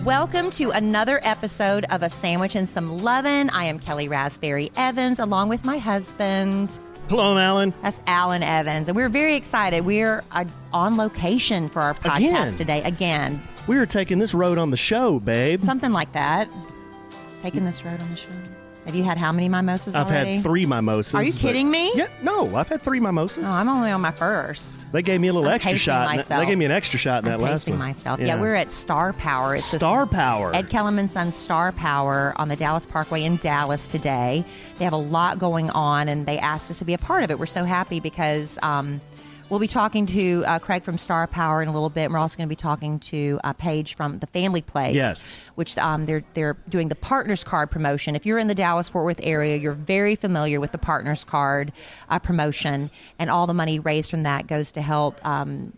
Welcome to another episode of A Sandwich and Some Lovin'. I am Kelly Raspberry Evans, along with my husband. Hello, I'm Alan. That's Alan Evans, and we're very excited. We're on location for our podcast today. Again. We were taking this road on the show, babe. Something like that. Taking this road on the show. Have you had how many mimosas I've already? had 3 mimosas. Are you kidding me? Yeah, no, I've had 3 mimosas. Oh, I'm only on my first. They gave me a little extra shot. They gave me an extra shot in that last one. Myself. Yeah, we're at Starpower. It's Starpower. Ed Kellerman's son, Starpower, on the Dallas Parkway in Dallas today. They have a lot going on, and they asked us to be a part of it. We're so happy because we'll be talking to Craig from Starpower in a little bit. And we're also going to be talking to Paige from the Family Place. Yes. Which they're doing the Partners Card promotion. If you're in the Dallas-Fort Worth area, you're very familiar with the Partners Card promotion. And all the money raised from that goes to help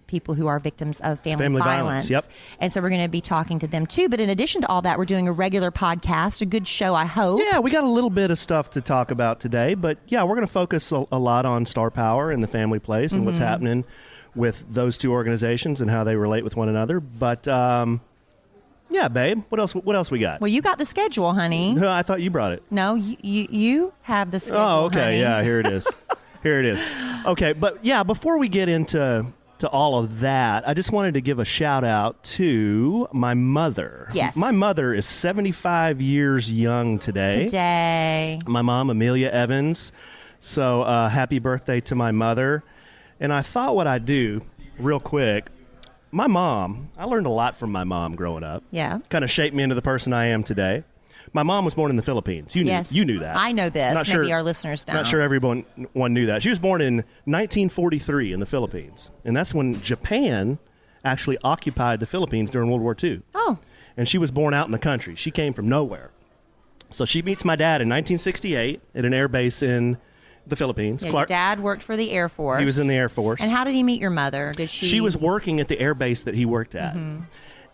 people who are victims of family violence. Yep. And so we're going to be talking to them too. But in addition to all that, we're doing a regular podcast, a good show, I hope. Yeah, we got a little bit of stuff to talk about today. But yeah, we're going to focus a lot on Starpower and the Family Place and what's happening with those 2 organizations and how they relate with one another. But yeah, babe, what else we got? Well, you got the schedule, honey. No, I thought you brought it. No, you have the schedule. Oh, okay. Honey. Yeah, here it is. Here it is. Okay, but yeah, before we get into all of that, I just wanted to give a shout out to my mother. Yes. My mother is 75 years young today. My mom, Amelia Evans. So happy birthday to my mother. And I thought what I'd do real quick. My mom, I learned a lot from my mom growing up. Yeah. Kind of shaped me into the person I am today. My mom was born in the Philippines. You knew that. I know this. Maybe our listeners don't. Not sure everyone knew that. She was born in 1943 in the Philippines. And that's when Japan actually occupied the Philippines during World War II. Oh. And she was born out in the country. She came from nowhere. So she meets my dad in 1968 at an air base in the Philippines. Yeah, your dad worked for the Air Force. He was in the Air Force. And how did he meet your mother? She was working at the air base that he worked at. Mm-hmm.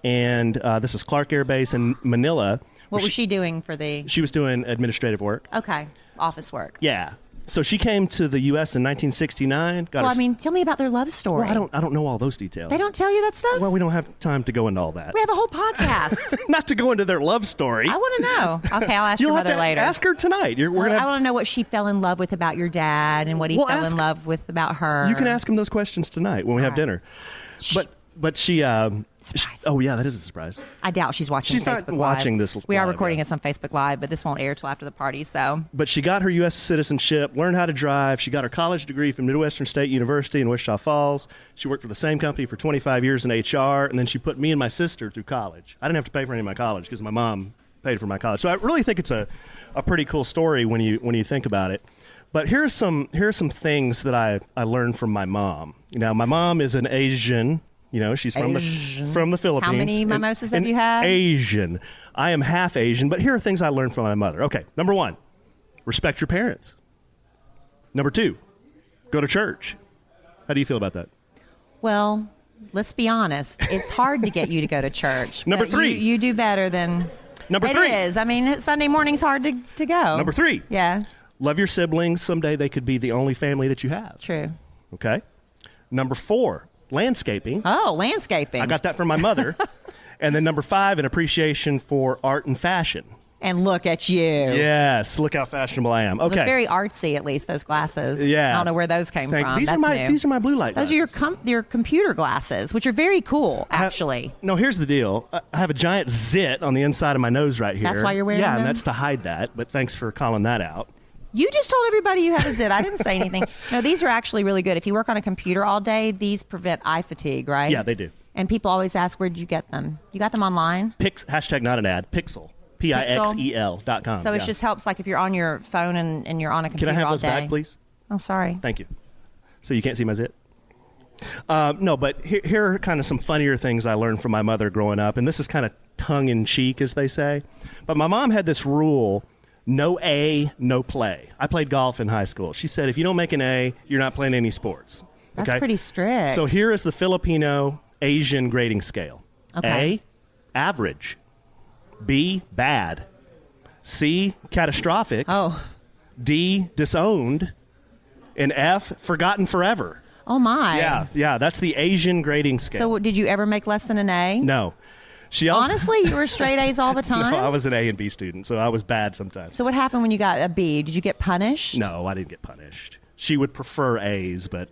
And this is Clark Air Base in Manila. What was she doing for the... She was doing administrative work. Okay. Office work. Yeah. So she came to the U.S. in 1969. Tell me about their love story. Well, I don't know all those details. They don't tell you that stuff? Well, we don't have time to go into all that. We have a whole podcast. Not to go into their love story. I want to know. Okay, I'll ask your mother later. Ask her tonight. I want to know what she fell in love with about your dad and what he fell in love with about her. You can ask him those questions tonight when we have dinner. But she... oh, yeah, that is a surprise. I doubt she's watching Facebook Live. She's not watching this live. We are recording this on Facebook Live, but this won't air till after the party, so... But she got her U.S. citizenship, learned how to drive. She got her college degree from Midwestern State University in Wichita Falls. She worked for the same company for 25 years in HR, and then she put me and my sister through college. I didn't have to pay for any of my college because my mom paid for my college. So I really think it's a pretty cool story when you think about it. But here are some things that I learned from my mom. My mom is an Asian... she's from the Philippines. How many mimosas have you had? Asian. I am half Asian, but here are things I learned from my mother. Okay, number 1, respect your parents. Number 2, go to church. How do you feel about that? Well, let's be honest. It's hard to get you to go to church. Number 3. You do better than... Number 3. It is. I mean, Sunday morning's hard to go. Number 3. Yeah. Love your siblings. Someday they could be the only family that you have. True. Okay. Number 4. Landscaping. Oh, landscaping. I got that from my mother. And then number 5, an appreciation for art and fashion. And look at you. Yes, look how fashionable I am. Okay. Look very artsy, at least, those glasses. Yeah. I don't know where those came from. These are my blue light glasses. Those are your computer glasses, which are very cool, actually. No, here's the deal. I have a giant zit on the inside of my nose right here. That's why you're wearing them? Yeah, and that's to hide that, but thanks for calling that out. You just told everybody you have a zit. I didn't say anything. No, these are actually really good. If you work on a computer all day, these prevent eye fatigue, right? Yeah, they do. And people always ask, where did you get them? You got them online? Hashtag not an ad. Pixel. Pixel.com. So it just helps, like if you're on your phone and you're on a computer all day. Can I have those back, please? Oh, sorry. Thank you. So you can't see my zit? No, but here are kind of some funnier things I learned from my mother growing up. And this is kind of tongue-in-cheek, as they say. But my mom had this rule... No A, no play. I played golf in high school. She said, if you don't make an A, you're not playing any sports. That's pretty strict. So here is the Filipino Asian grading scale. Okay. A, average. B, bad. C, catastrophic. Oh. D, disowned. And F, forgotten forever. Oh, my. Yeah, that's the Asian grading scale. So did you ever make less than an A? No. She also, Honestly, you were straight A's all the time? no, I was an A and B student, so I was bad sometimes. So what happened when you got a B? Did you get punished? No, I didn't get punished. She would prefer A's, but,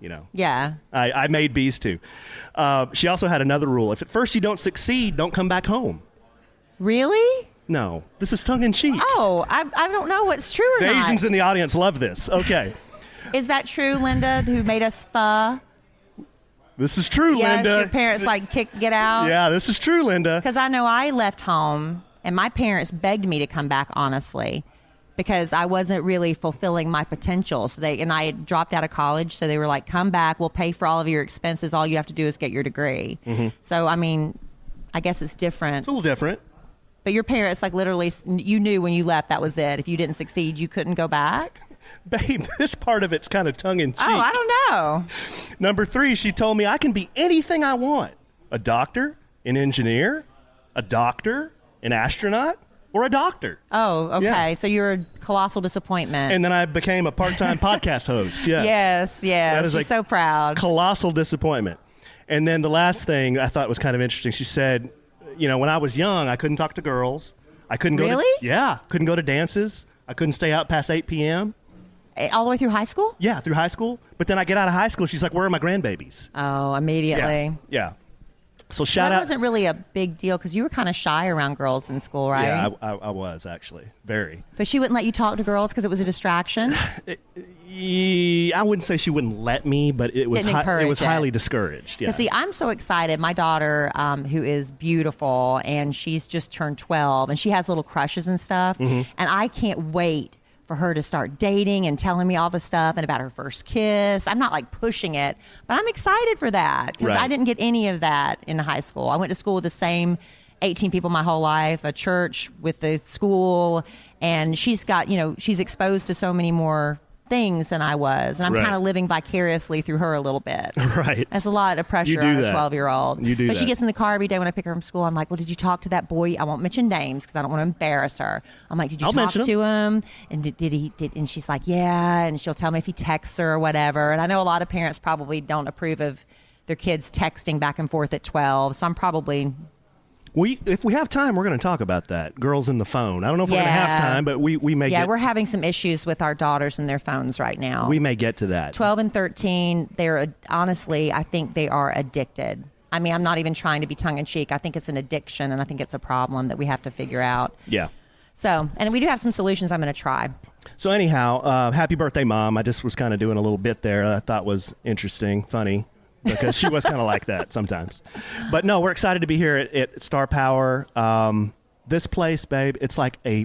Yeah. I made B's too. She also had another rule. If at first you don't succeed, don't come back home. Really? No, this is tongue-in-cheek. Oh, I don't know what's true or The not. Asians in the audience love this. Okay. Is that true, Linda, who made us pho? This is true, Yes, Linda. your parents get out? Yeah, this is true, Linda. Because I know I left home, and my parents begged me to come back, honestly, because I wasn't really fulfilling my potential. So I had dropped out of college, so they were like, come back, we'll pay for all of your expenses. All you have to do is get your degree. Mm-hmm. So, I mean, I guess it's different. It's a little different. But your parents, like, literally, you knew when you left that was it. If you didn't succeed, you couldn't go back? Babe, this part of it's kind of tongue-in-cheek. Oh, I don't know. Number 3, she told me I can be anything I want. A doctor, an engineer, a doctor, an astronaut, or a doctor. Oh, okay. Yeah. So you're a colossal disappointment. And then I became a part-time podcast host. Yes. Yes. That is She's so proud. Colossal disappointment. And then the last thing I thought was kind of interesting, she said, when I was young, I couldn't talk to girls. I couldn't go Really? couldn't go to dances. I couldn't stay out past 8 p.m. All the way through high school? Yeah, through high school. But then I get out of high school, she's like, where are my grandbabies? Oh, immediately. Yeah. So That shout out. wasn't really a big deal because you were kind of shy around girls in school, right? Yeah, I was actually. Very. But she wouldn't let you talk to girls because it was a distraction? I wouldn't say she wouldn't let me, but it was Didn't encourage it was it. highly discouraged. Yeah. Because, see, I'm so excited. My daughter, who is beautiful, and she's just turned 12, and she has little crushes and stuff, Mm-hmm. and I can't wait for her to start dating and telling me all the stuff and about her first kiss. I'm not like pushing it, but I'm excited for that because Right. I didn't get any of that in high school. I went to school with the same 18 people my whole life, a church with the school, and she's got, she's exposed to so many more things than I was, and I'm Right. kind of living vicariously through her a little bit. Right. That's a lot of pressure You do on a that. 12-year-old. You do But she that. gets in the car every day when I pick her from school. I'm like, well, did you talk to that boy? I won't mention names because I don't want to embarrass her. I'm like, did you I'll talk mention to him? And did he? And she's like, yeah. And she'll tell me if he texts her or whatever. And I know a lot of parents probably don't approve of their kids texting back and forth at 12. So I'm probably... If we have time, we're going to talk about that. Girls in the phone. I don't know if we're going to have Yeah. time, but we may Yeah, get, we're having some issues with our daughters and their phones right now. we may get to that. 12 and 13, honestly, I think they are addicted. I mean, I'm not even trying to be tongue-in-cheek. I think it's an addiction, and I think it's a problem that we have to figure out. Yeah. So, and we do have some solutions I'm going to try. So anyhow, happy birthday, Mom. I just was kind of doing a little bit there that I thought was interesting, funny, because she was kind of like that sometimes. But no, we're excited to be here at Starpower. This place, babe, it's like a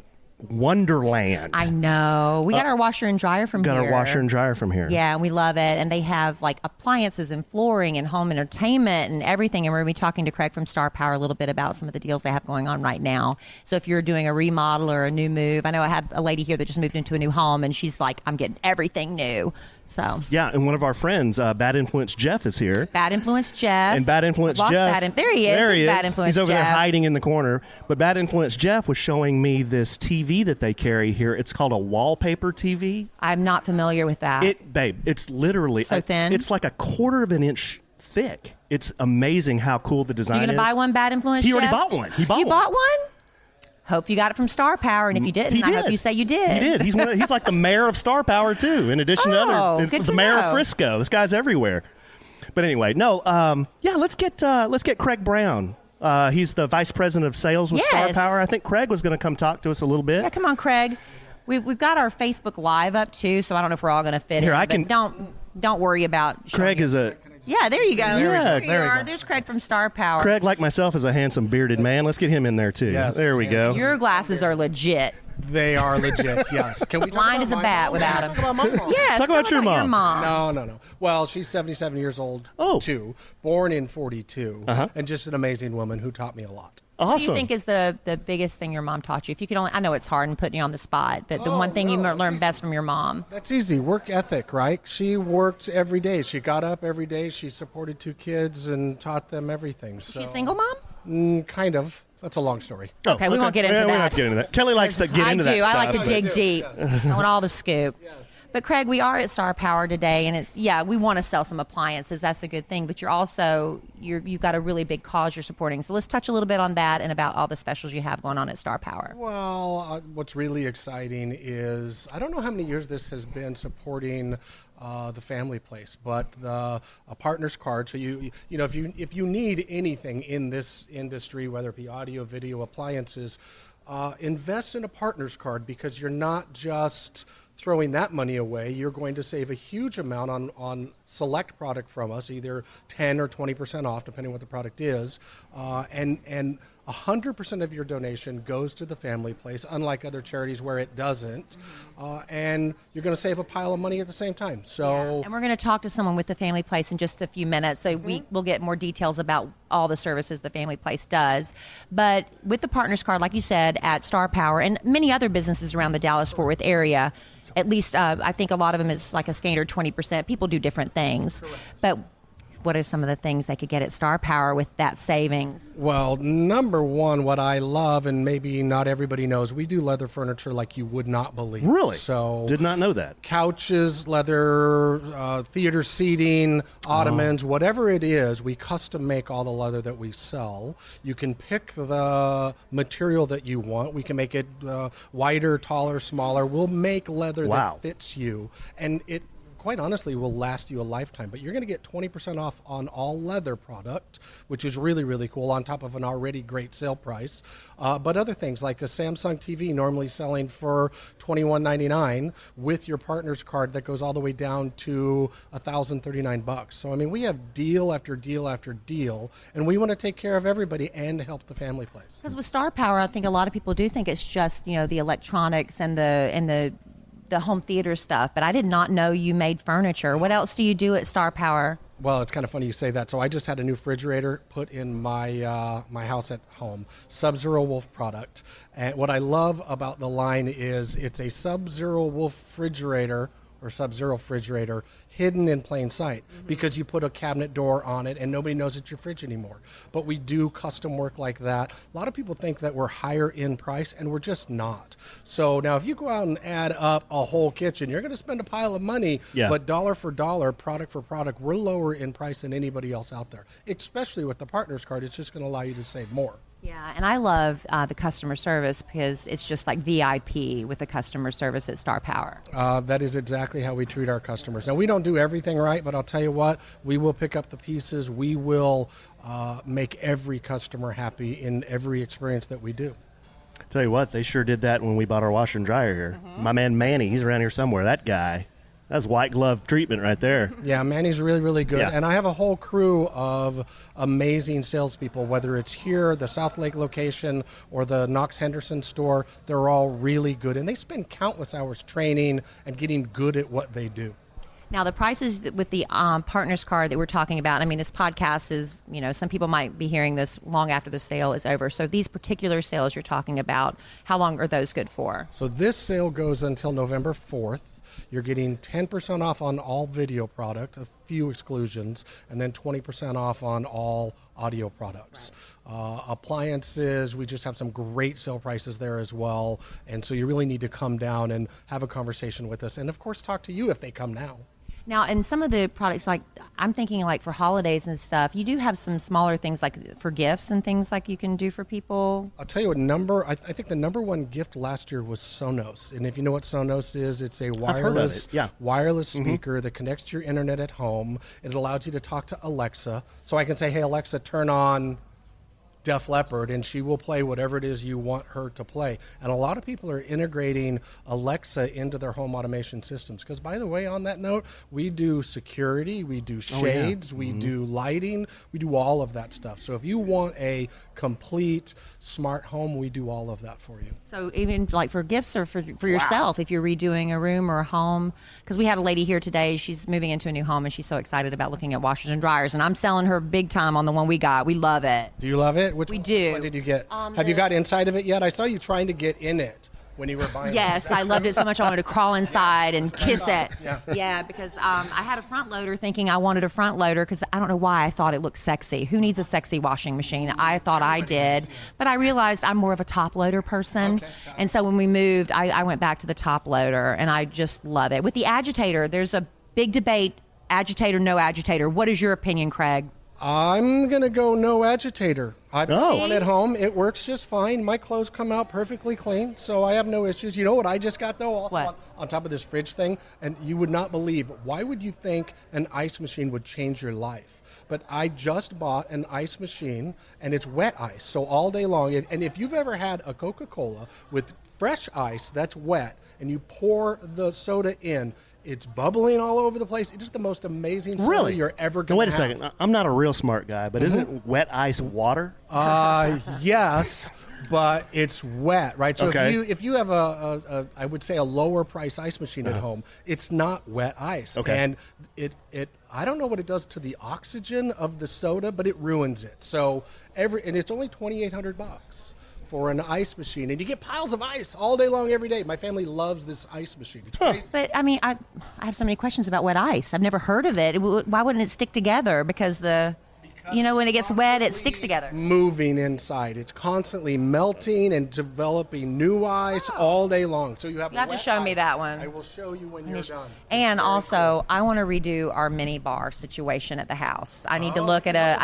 wonderland. I know. We got our washer and dryer from Got here. our washer and dryer from here. Yeah, and we love it. And they have like appliances and flooring and home entertainment and everything. And we're going to be talking to Craig from Star Power a little bit about some of the deals they have going on right now. So if you're doing a remodel or a new move, I know I have a lady here that just moved into a new home and she's like, I'm getting everything new. So Yeah, and one of our friends, Bad Influence Jeff, is here. Bad Influence Jeff. And Bad Influence Lost Jeff. there he is. There he There's is. Bad Influence He's over there Jeff. hiding in the corner. But Bad Influence Jeff was showing me this TV that they carry here. It's called a wallpaper TV. I'm not familiar with that. Babe, it's literally So thin? It's like a quarter of an inch thick. It's amazing how cool the design You is. going to buy one, Bad Influence He already Jeff? bought one. He bought You one. bought one? Hope you got it from Star Power, and if you didn't, He I did. hope you say you did. He did. He's like the mayor of Star Power too. In addition to Oh, other, good the to mayor know. of Frisco. This guy's everywhere. But anyway, no. Yeah, let's get Craig Brown. He's the vice president of sales with Star Yes. Power. I think Craig was going to come talk to us a little bit. Yeah, come on, Craig. We've got our Facebook Live up too, so I don't know if we're all going to fit Here, in. I but can- don't worry about. Craig is a Yeah, there you go. There we go. There you There we are. go. There's Craig from Star Power. Craig, like myself, is a handsome bearded man. Let's get him in there too. Yes. There we go. Your glasses are legit. They are legit, yes. Can we talk Blind about as a my bat mom? without Talk him. about my mom. Yes. Talk about tell your Your mom. mom. No. Well, she's 77 years old, Oh. too. Born in 42, Uh-huh. and just an amazing woman who taught me a lot. What do Awesome. you think is the biggest thing your mom taught you? If you could only, I know it's hard and putting you on the spot, but the Oh, one thing you no, learned she's- best from your mom. That's easy. Work ethic, right? She worked every day. She got up every day. She supported 2 kids and taught them everything. So, She a single mom? Kind of. That's a long story. Oh, Okay, we won't get into Yeah, we don't that. have to get into that. Kelly likes to get into that I stuff. like to dig deep. I want all the scoop. Yes. But Craig, we are at Starpower today, and we want to sell some appliances. That's a good thing. But you've got a really big cause you're supporting. So let's touch a little bit on that and about all the specials you have going on at Starpower. Well, what's really exciting is I don't know how many years this has been supporting the family place, but a partner's card. So if you need anything in this industry, whether it be audio, video, appliances, invest in a partner's card, because you're not just throwing that money away. You're going to save a huge amount on select product from us, either 10 or 20% off, depending what the product is, and 100% of your donation goes to the family place, unlike other charities where it doesn't. And you're going to save a pile of money at the same time. So, and we're going to talk to someone with the family place in just a few minutes, so we'll get more details about all the services the family place does. But with the partners card, like you said, at Starpower and many other businesses around the Dallas-Fort Worth area, at least I think a lot of them is like a standard 20%. People do different things. Correct. But what are some of the things they could get at Starpower with that savings? Well, number one, what I love, and maybe not everybody knows, we do leather furniture like you would not believe. Really? So did not know that. Couches, leather, theater seating, ottomans, whatever it is, we custom make all the leather that we sell. You can pick the material that you want. We can make it wider, taller, smaller. We'll make leather that fits you, and it quite honestly will last you a lifetime. But you're going to get 20% off on all leather product, which is really, really cool, on top of an already great sale price. But other things like a Samsung TV normally selling for $21.99 with your partner's card that goes all the way down to $1,039. So, I mean, we have deal after deal after deal, and we want to take care of everybody and help the family place. Because with Starpower, I think a lot of people do think it's just, the electronics and the home theater stuff, but I did not know you made furniture. What else do you do at Starpower? Well, it's kind of funny you say that. So I just had a new refrigerator put in my my house at home, Sub-Zero Wolf product. And what I love about the line is it's a Sub-Zero Wolf refrigerator or Sub-Zero refrigerator hidden in plain sight, because you put a cabinet door on it and nobody knows it's your fridge anymore. But we do custom work like that. A lot of people think that we're higher in price, and we're just not. So now if you go out and add up a whole kitchen, you're going to spend a pile of money, but dollar for dollar, product for product, we're lower in price than anybody else out there. Especially with the partner's card, it's just going to allow you to save more. Yeah, and I love the customer service, because it's just like VIP with the customer service at Starpower. That is exactly how we treat our customers. Now, we don't do everything right, but I'll tell you what, we will pick up the pieces. We will make every customer happy in every experience that we do. Tell you what, they sure did that when we bought our washer and dryer here. My man Manny, he's around here somewhere. That guy. That's white glove treatment right there. Yeah, Manny's really, really good. Yeah. And I have a whole crew of amazing salespeople, whether it's here, the South Lake location, or the Knox Henderson store. They're all really good. And they spend countless hours training and getting good at what they do. Now, the prices with the partners card that we're talking about, I mean, this podcast is, some people might be hearing this long after the sale is over. So these particular sales you're talking about, how long are those good for? So this sale goes until November 4th. You're getting 10% off on all video product, a few exclusions, and then 20% off on all audio products. Appliances, we just have some great sale prices there as well. And so you really need to come down and have a conversation with us. And, of course, talk to you if they come now. Now, and some of the products, like I'm thinking like for holidays and stuff, you do have some smaller things like for gifts and things like you can do for people. I'll tell you what, I think the number one gift last year was Sonos. And if you know what Sonos is, it's a wireless speaker that connects to your internet at home. It allows you to talk to Alexa. So I can say, hey, Alexa, turn on Def Leppard, and she will play whatever it is you want her to play. And a lot of people are integrating Alexa into their home automation systems. Because, by the way, on that note, we do security, we do shades, we do lighting, we do all of that stuff. So if you want a complete smart home, we do all of that for you. So even like for gifts or for yourself, if you're redoing a room or a home, because we had a lady here today, she's moving into a new home and she's so excited about looking at washers and dryers, and I'm selling her big time on the one we got. We love it. Do you love it? Which we do. one did you get? Have you got inside of it yet? I saw you trying to get in it. when you were buying Yes, I loved it so much I wanted to crawl inside and kiss it. Yeah. Because I had a front loader thinking I wanted a front loader because I don't know why I thought it looked sexy. Who needs a sexy washing machine? I thought I did. But I realized I'm more of a top loader person. Okay. And so when we moved, I went back to the top loader, and I just love it. With the agitator, there's a big debate, agitator, no agitator. What is your opinion, Craig? I'm going to go no agitator. I've got Oh. one at home. It works just fine. My clothes come out perfectly clean, so I have no issues. You know what I just got, though, also What? on top of this fridge thing? And you would not believe, why would you think an ice machine would change your life? But I just bought an ice machine, and it's wet ice, so all day long. And if you've ever had a Coca-Cola with fresh ice that's wet, and you pour the soda in, it's bubbling all over the place. It's just the most amazing soda Really? you're ever Now, going wait to a have. second. I'm not a real smart guy, but isn't wet ice water? Yes, but it's wet, right? So Okay. if you have a I would say a lower price ice machine at home, it's not wet ice, Okay. and it I don't know what it does to the oxygen of the soda, but it ruins it. So and it's only $2,800 for an ice machine, and you get piles of ice all day long every day. My family loves this ice machine. It's crazy. But I mean, I have so many questions about wet ice. I've never heard of it. Why wouldn't it stick together? Because when it gets wet, it sticks together. Moving inside, it's constantly melting and developing new ice all day long. So you have You have to wet show me ice. that one. I will show you when you're done. And Very also, I want to redo our mini bar situation at the house. I need to look at a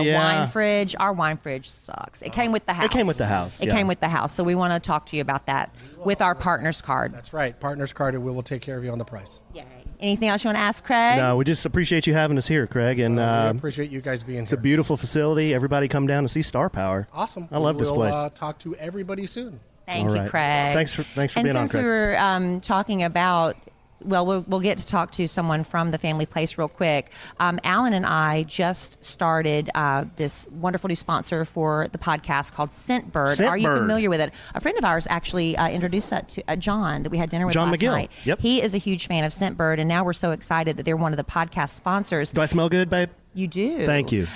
yeah. wine fridge. Our wine fridge sucks. It came with the house. It came with the house, It yeah. came with the house. So we want to talk to you about that with our partner's card. That's right. Partners card, and we will take care of you on the price. Yay. Anything else you want to ask, Craig? No, we just appreciate you having us here, Craig. And We appreciate you guys being it's a here. beautiful facility. Everybody come down to see Starpower. Awesome. I love this We'll, place. talk to everybody soon. Thank All you, right. Craig. Thanks for and being on, since Craig. we were talking about, we'll get to talk to someone from the family place real quick. Alan and I just started this wonderful new sponsor for the podcast called Scentbird. Are you Scentbird. familiar with it? A friend of ours actually introduced that to John that we had dinner with John last McGill. night. Yep. He is a huge fan of Scentbird, and now we're so excited that they're one of the podcast sponsors. Do I smell good, babe? You do. Thank you.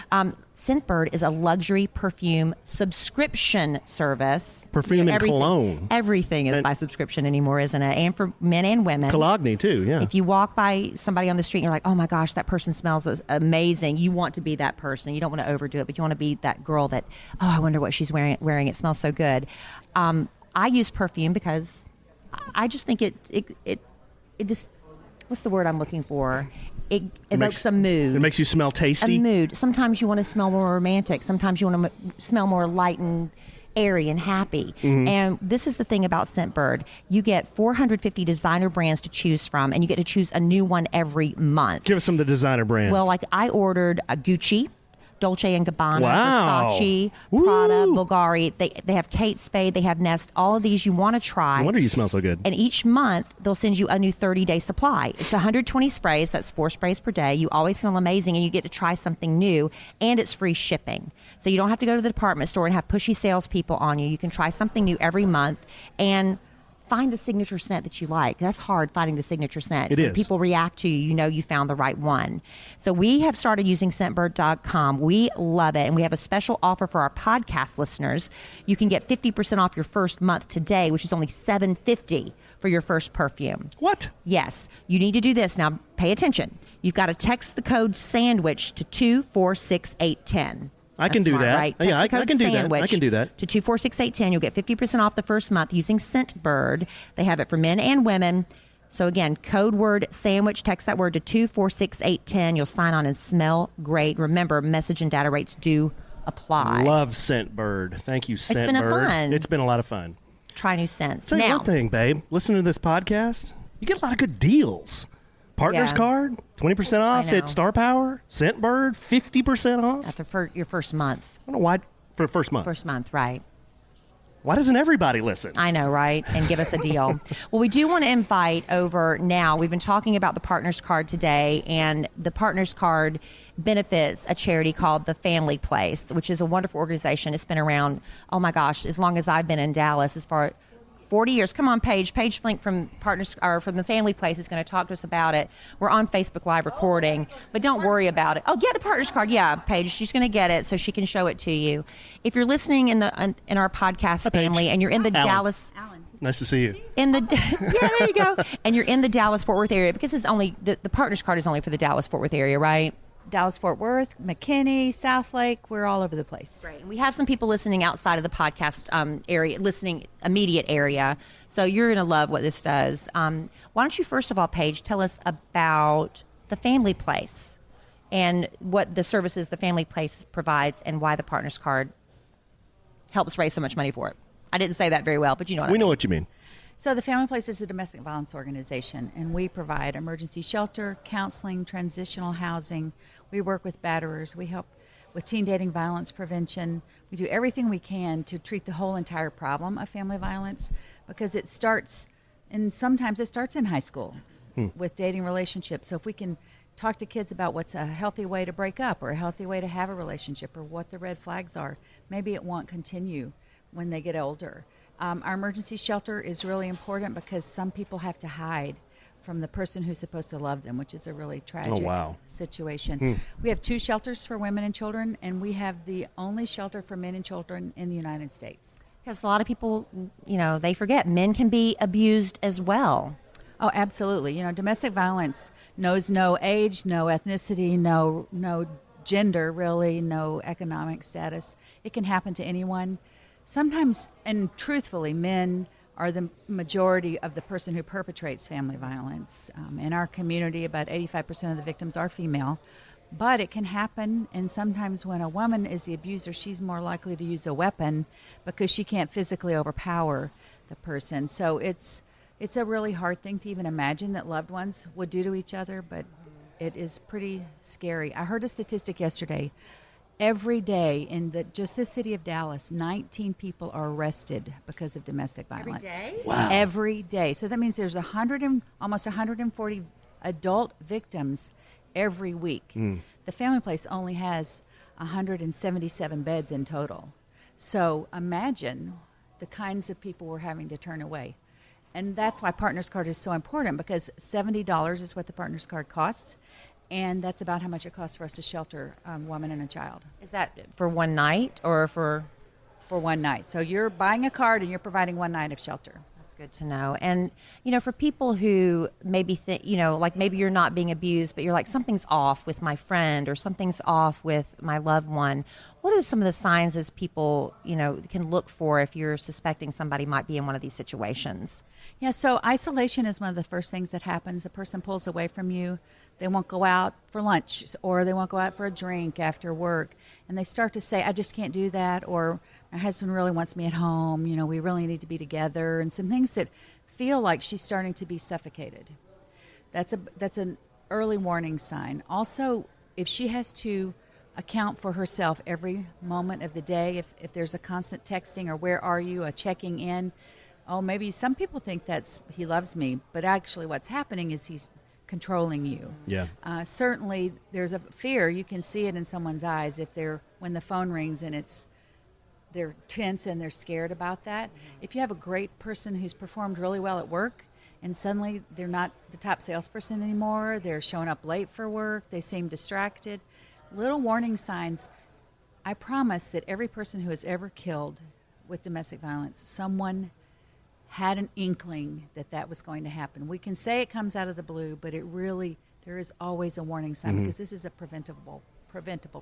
Scentbird is a luxury perfume subscription service. Perfume and cologne. Everything is And- by subscription anymore, isn't it? And for men and women. Cologne, too, yeah. If you walk by somebody on the street and you're like, oh my gosh, that person smells amazing, you want to be that person. You don't want to overdo it, but you want to be that girl that, oh, I wonder what she's wearing. It smells so good. I use perfume because I just think it just, what's the word I'm looking for? It evokes a mood. It makes you smell tasty. A mood. Sometimes you want to smell more romantic. Sometimes you want to smell more light and airy and happy. Mm-hmm. And this is the thing about Scentbird. You get 450 designer brands to choose from, and you get to choose a new one every month. Give us some of the designer brands. Well, like I ordered a Gucci, Dolce & Gabbana, Wow. Versace, Woo. Prada, Bulgari. They have Kate Spade. They have Nest. All of these you want to try. no wonder you smell so good. And each month, they'll send you a new 30-day supply. It's 120 sprays. That's 4 sprays per day. You always smell amazing, and you get to try something new, and it's free shipping. So you don't have to go to the department store and have pushy salespeople on you. You can try something new every month and find the signature scent that you like. That's hard, finding the signature scent. It When is. people react to you, you know you found the right one. So we have started using Scentbird.com. We love it, and we have a special offer for our podcast listeners. You can get 50% off your first month today, which is only $7.50 for your first perfume. What? Yes. You need to do this. Now, pay attention. You've got to text the code SANDWICH to 246810. I can That's do smart, that. Right? Yeah, Text the I code can do that. SANDWICH I can do that. to 246810. You'll get 50% off the first month using Scentbird. They have it for men and women. So again, code word sandwich, text that word to 246810. You'll sign on and smell great. Remember, message and data rates do apply. Love Scentbird. Thank you, Scentbird. been a fun. It's been a lot of fun. Try new scents. Tell you Now, one thing, babe. Listen to this podcast. You get a lot of good deals. Partners Yeah. card, 20% off know. at Starpower. Scentbird, 50% off. after your first month. I don't know why. For the first month. First month, right. Why doesn't everybody listen? I know, right? And give us a deal. Well, we do want to invite over now. We've been talking about the Partners Card today, and the Partners Card benefits a charity called the Family Place, which is a wonderful organization. It's been around, oh my gosh, as long as I've been in Dallas, as far 40 years. Come on, Paige. Paige Flink from Partners or from the Family Place is going to talk to us about it. We're on Facebook Live recording, but don't worry about it. Oh, yeah, the Partners card. Yeah, Paige, she's going to get it so she can show it to you. If you're listening in our podcast family and you're in the Alan. Dallas. Alan. Nice to see you. Yeah, there you go. And you're in the Dallas-Fort Worth area, because it's only the Partners card is only for the Dallas-Fort Worth area, right? Dallas-Fort Worth, McKinney, Southlake, we're all over the place. Right. And we have some people listening outside of the podcast area, listening immediate area. So you're going to love what this does. Why don't you, first of all, Paige, tell us about the Family Place and what the services the Family Place provides and why the Partners card helps raise so much money for it. I didn't say that very well, but you know what I We mean. know what you mean. So the Family Place is a domestic violence organization, and we provide emergency shelter, counseling, transitional housing. We work with batterers. We help with teen dating violence prevention. We do everything we can to treat the whole entire problem of family violence, because it starts, and sometimes it starts in high school with dating relationships. So if we can talk to kids about what's a healthy way to break up or a healthy way to have a relationship or what the red flags are, maybe it won't continue when they get older. Our emergency shelter is really important because some people have to hide from the person who's supposed to love them, which is a really tragic situation. We have 2 shelters for women and children, and we have the only shelter for men and children in the United States. Because a lot of people, they forget men can be abused as well. Oh, absolutely. Domestic violence knows no age, no ethnicity, no gender, really, no economic status. It can happen to anyone. Sometimes, and truthfully, men are the majority of the person who perpetrates family violence. In our community, about 85% of the victims are female. But it can happen, and sometimes when a woman is the abuser, she's more likely to use a weapon because she can't physically overpower the person. So it's a really hard thing to even imagine that loved ones would do to each other, but it is pretty scary. I heard a statistic yesterday. Every day in just the city of Dallas, 19 people are arrested because of domestic violence. Every day? Wow. Every day. So that means there's almost 140 adult victims every week. The Family Place only has 177 beds in total. So imagine the kinds of people we're having to turn away. And that's why Partners Card is so important, because $70 is what the Partners Card costs. And that's about how much it costs for us to shelter a woman and a child. Is that for one night or for? For one night. So you're buying a card and you're providing one night of shelter. That's good to know. And, for people who maybe think, like maybe you're not being abused, but you're like, something's off with my friend or something's off with my loved one. What are some of the signs as people, can look for if you're suspecting somebody might be in one of these situations? Yeah, so isolation is one of the first things that happens. The person pulls away from you. They won't go out for lunch, or they won't go out for a drink after work. And they start to say, I just can't do that, or my husband really wants me at home. We really need to be together. And some things that feel like she's starting to be suffocated. That's an early warning sign. Also, if she has to account for herself every moment of the day, if there's a constant texting or where are you, a checking in, maybe some people think that's he loves me, but actually what's happening is he's controlling you. Yeah. Certainly there's a fear. You can see it in someone's eyes when the phone rings and they're tense and they're scared about that. If you have a great person who's performed really well at work and suddenly they're not the top salesperson anymore, they're showing up late for work, they seem distracted, little warning signs. I promise that every person who has ever killed with domestic violence, someone had an inkling that was going to happen. We can say it comes out of the blue, but there is always a warning sign because this is a preventable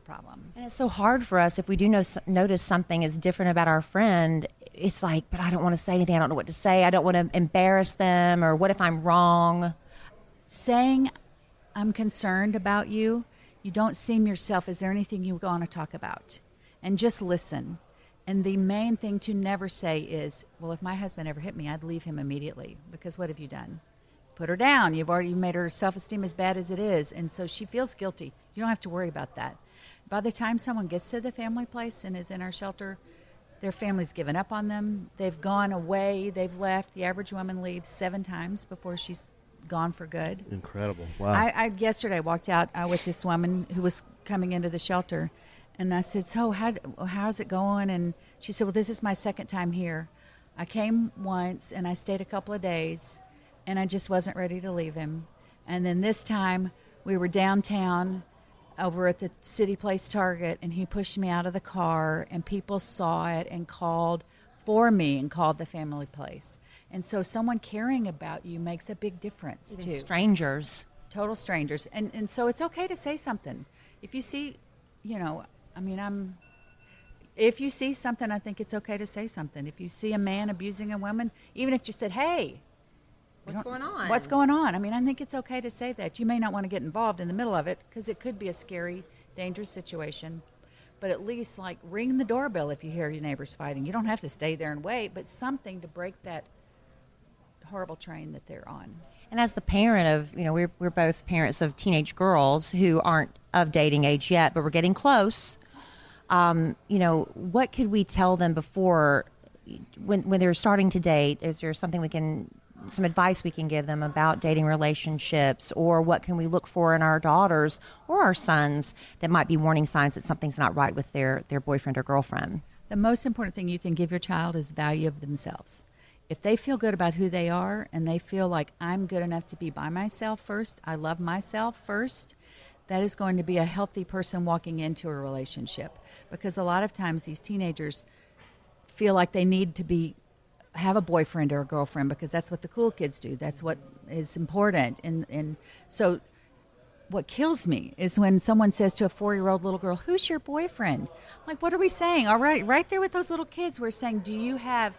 problem. And it's so hard for us if we do notice something is different about our friend. It's like, but I don't want to say anything. I don't know what to say. I don't want to embarrass them, or what if I'm wrong? Saying, I'm concerned about you, you don't seem yourself. Is there anything you want to talk about? And just listen. And the main thing to never say is, well, if my husband ever hit me, I'd leave him immediately. Because what have you done? Put her down. You've already made her self-esteem as bad as it is. And so she feels guilty. You don't have to worry about that. By the time someone gets to the Family Place and is in our shelter, their family's given up on them. They've gone away. They've left. The average woman leaves 7 times before she's gone for good. Incredible. Wow. I yesterday walked out with this woman who was coming into the shelter. And I said, so how's it going? And she said, well, this is my second time here. I came once and I stayed a couple of days, and I just wasn't ready to leave him. And then this time we were downtown over at the City Place Target, and he pushed me out of the car, and people saw it and called for me and called the family place. And so someone caring about you makes a big difference Even too. strangers. Total strangers. And so it's okay to say something. If you see, if you see something, I think it's okay to say something. If you see a man abusing a woman, even if you said, hey, What's going on? what's going on? I think it's okay to say that. You may not want to get involved in the middle of it because it could be a scary, dangerous situation. But at least, ring the doorbell if you hear your neighbors fighting. You don't have to stay there and wait, but something to break that horrible train that they're on. And as the parent of, we're both parents of teenage girls who aren't of dating age yet, but we're getting close. What could we tell them before, when they're starting to date? Is there some advice we can give them about dating relationships, or what can we look for in our daughters or our sons that might be warning signs that something's not right with their boyfriend or girlfriend? The most important thing you can give your child is value of themselves. If they feel good about who they are and they feel like I'm good enough to be by myself first, I love myself first, that is going to be a healthy person walking into a relationship. Because a lot of times these teenagers feel like they need to have a boyfriend or a girlfriend because that's what the cool kids do. That's what is important. And so what kills me is when someone says to a 4-year-old little girl, who's your boyfriend? Like, what are we saying? All right there with those little kids, we're saying, do you have,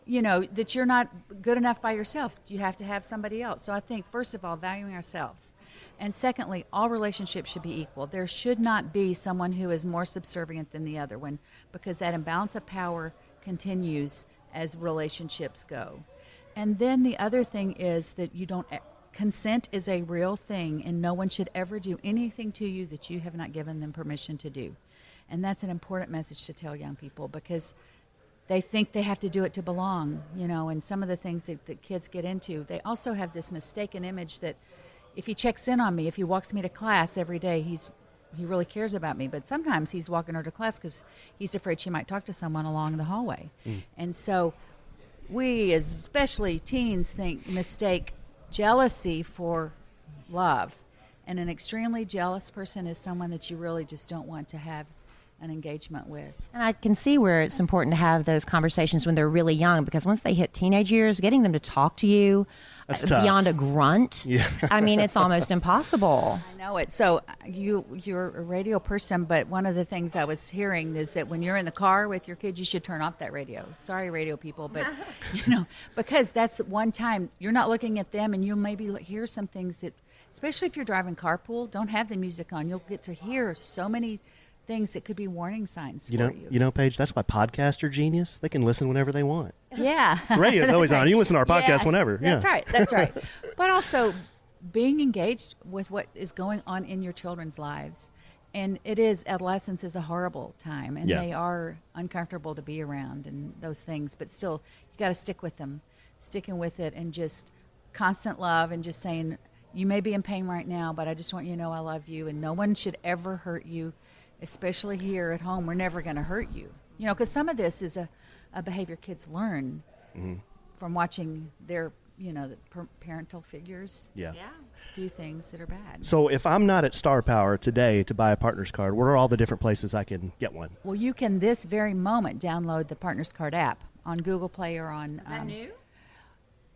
that you're not good enough by yourself? You have to have somebody else. So I think, first of all, valuing ourselves. And secondly, all relationships should be equal. There should not be someone who is more subservient than the other one, because that imbalance of power continues as relationships go. And then the other thing is that consent is a real thing, and no one should ever do anything to you that you have not given them permission to do. And that's an important message to tell young people, because they think they have to do it to belong, and some of the things that kids get into. They also have this mistaken image that if he checks in on me, if he walks me to class every day, he really cares about me. But sometimes he's walking her to class because he's afraid she might talk to someone along the hallway. And so we, especially teens, mistake jealousy for love. And an extremely jealous person is someone that you really just don't want to have an engagement with. And I can see where it's important to have those conversations when they're really young, because once they hit teenage years, getting them to talk to you beyond a grunt, it's almost impossible. I know it. So you're a radio person, but one of the things I was hearing is that when you're in the car with your kids, you should turn off that radio. Sorry, radio people, but because that's one time you're not looking at them, and you'll maybe hear some things that, especially if you're driving carpool, don't have the music on. You'll get to hear so many things that could be warning signs for you. Paige, that's why podcasts are genius. They can listen whenever they want. Yeah. The radio's always on. You can listen to our podcast whenever. That's right. That's right. But also being engaged with what is going on in your children's lives. And adolescence is a horrible time, and they are uncomfortable to be around and those things. But still, you got to stick with them, sticking with it, and just constant love, and just saying, you may be in pain right now, but I just want you to know I love you, and no one should ever hurt you. Especially here at home, we're never going to hurt you. Because some of this is a behavior kids learn from watching their, the parental figures do things that are bad. So if I'm not at Starpower today to buy a Partners Card, where are all the different places I can get one? Well, you can this very moment download the Partners Card app on Google Play or on... Is that new?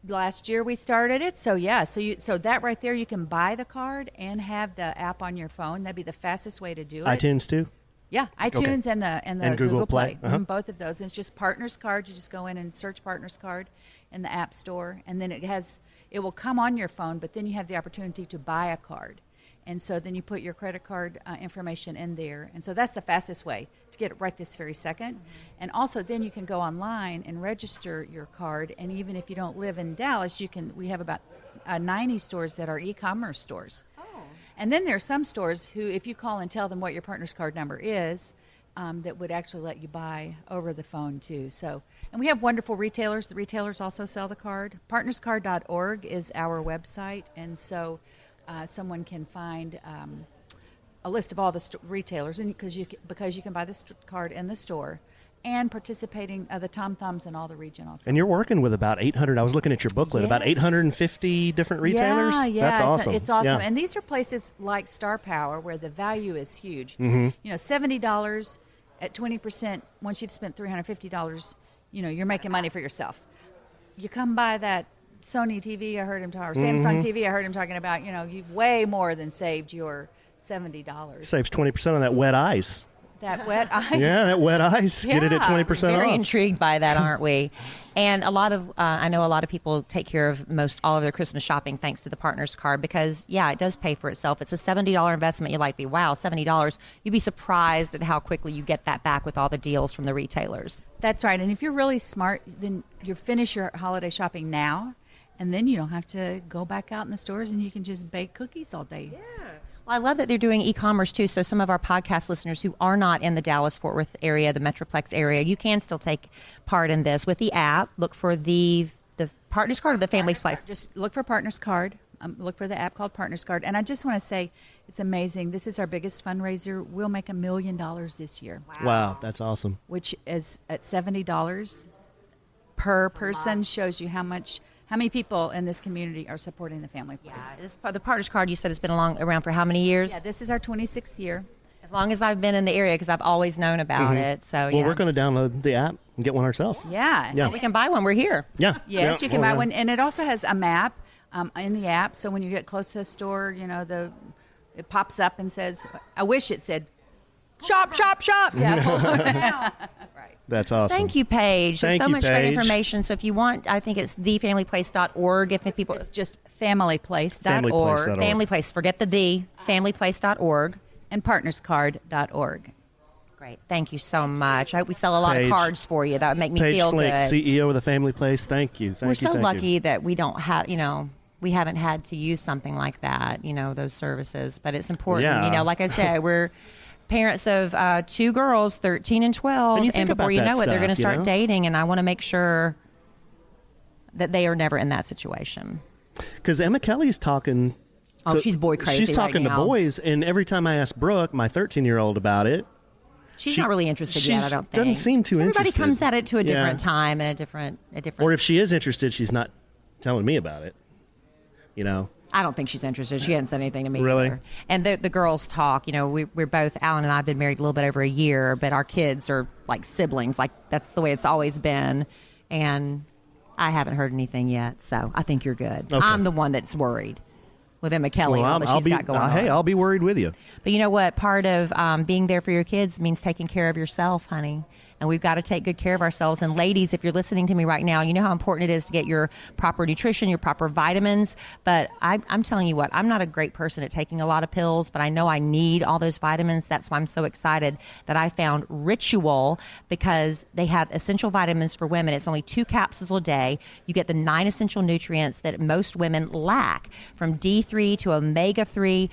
Last year we started it, so that right there, you can buy the card and have the app on your phone. That'd be the fastest way to do it. iTunes too? Yeah, iTunes and the Google Play. Both of those. And it's just Partners Card. You just go in and search Partners Card in the App Store, and then it will come on your phone, but then you have the opportunity to buy a card. And so then you put your credit card information in there. And so that's the fastest way to get it right this very second. And also then you can go online and register your card. And even if you don't live in Dallas, we have about 90 stores that are e-commerce stores. Oh. And then there are some stores who, if you call and tell them what your Partners Card number is, that would actually let you buy over the phone too. So, and we have wonderful retailers. The retailers also sell the card. Partnerscard.org is our website. And so someone can find a list of all the retailers, and because you can buy the card in the store, and participating the Tom Thumbs and all the regionals. And you're working with about 800. I was looking at your booklet, about Yes. 850 different retailers. Yeah, That's awesome. It's awesome. Yeah. And these are places like Starpower where the value is huge. Mm-hmm. You know, $70 at 20%. Once you've spent $350, you know, you're making money for yourself. You come by that Sony TV I heard him talk, or Samsung TV I heard him talking about. You know, you've way more than saved your $70. Saves 20% on that wet ice. That wet ice. Yeah, that wet ice. Get it at Yeah. 20% Very off. intrigued by that, aren't we? And a lot of, I know a lot of people take care of most all of their Christmas shopping thanks to the Partners Card because, yeah, it does pay for itself. It's a $70 investment. You're like, wow, $70. You'd be surprised at how quickly you get that back with all the deals from the retailers. That's right. And if you're really smart, then you finish your holiday shopping now, and then you don't have to go back out in the stores and you can just bake cookies all day. Well, I love that they're doing e-commerce too. So some of our podcast listeners who are not in the Dallas-Fort Worth area, the Metroplex area, you can still take part in this with the app. Look for the Partners Card or the Family Place. Just look for Partners Card. Look for the app called Partners Card. And I just want to say, it's amazing. This is our biggest fundraiser. We'll make $1 million this year, Wow, that's awesome. which is at $70 per person. Shows you how many people in this community are supporting the Family Place. The Partners Card, you said, has been around for how many years? Yeah, this is our 26th year. As long as I've been in the area because I've always known about it. So, Well, we're going to download the app and get one ourselves. Yeah. Yeah. we can buy one. We're here. Yeah. Yes, Yeah. you can Well, buy yeah. one, and it also has a map in the app. So when you get close to a store, you know it pops up and says, "I wish it said, shop, shop, shop." Yeah, right. That's awesome. Thank you, Paige. There's Thank so you, much great Paige. information. So if you want, I think it's thefamilyplace.org. If people It's just familyplace.org Familyplace.org. Family Place, forget the familyplace.org. and partnerscard.org. Great. Thank you so much. I hope we sell a lot Paige. of cards for you. That would make me Paige feel Flink, good. CEO of the Family Place. Thank you. We're so thank lucky you. that we don't have, we haven't had to use something like that, those services. But it's important. Yeah. Like I said, we're parents of 2 girls, 13 and 12. And you think before about you that know it, they're going to stuff, start dating. And I want to make sure that they are never in that situation. Because Emma Kelly's talking. Oh, she's boy crazy She's talking right to now. boys, and every time I ask Brooke, my 13-year-old, about it, She's She- not really interested yet, I she's- don't think. doesn't seem too Everybody interested. comes at it to a Yeah. different time and a different. or if she is interested, she's not telling me about it. I don't think she's interested. She hasn't said anything to me. Really? Either. And the girls talk. We're both, Alan and I have been married a little bit over a year, but our kids are like siblings. Like that's the way it's always been. And I haven't heard anything yet, so I think you're good. Okay. I'm the one that's worried with Emma Kelly and all that she's got going on. Hey, I'll be worried with you. But you know what? Part of being there for your kids means taking care of yourself, honey. And we've got to take good care of ourselves. And ladies, if you're listening to me right now, you know how important it is to get your proper nutrition, your proper vitamins. But I'm telling you what, I'm not a great person at taking a lot of pills, but I know I need all those vitamins. That's why I'm so excited that I found Ritual, because they have essential vitamins for women. It's only 2 capsules a day. You get the 9 essential nutrients that most women lack, from D3 to omega-3.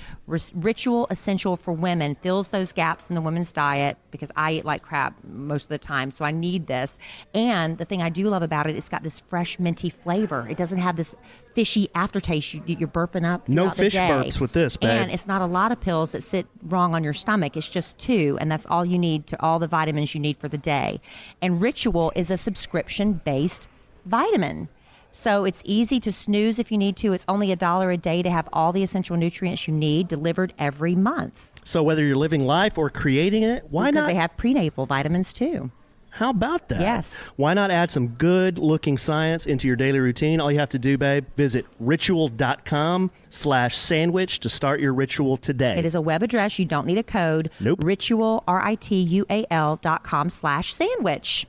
Ritual Essential for Women fills those gaps in the women's diet, because I eat like crap most of the time, so I need this. And the thing I do love about it, it's got this fresh minty flavor. It doesn't have this fishy aftertaste you're burping up No throughout the fish day. burps with this, babe. And it's not a lot of pills that sit wrong on your stomach. It's just 2, and that's all you need to all the vitamins you need for the day. And Ritual is a subscription-based vitamin. So it's easy to snooze if you need to. It's only $1 a day to have all the essential nutrients you need delivered every month. So whether you're living life or creating it, why Because not? they have prenatal vitamins too. How about that? Yes. Why not add some good-looking science into your daily routine? All you have to do, babe, visit ritual.com/sandwich to start your ritual today. It is a web address. You don't need a code. Nope. Ritual, ritual.com/sandwich.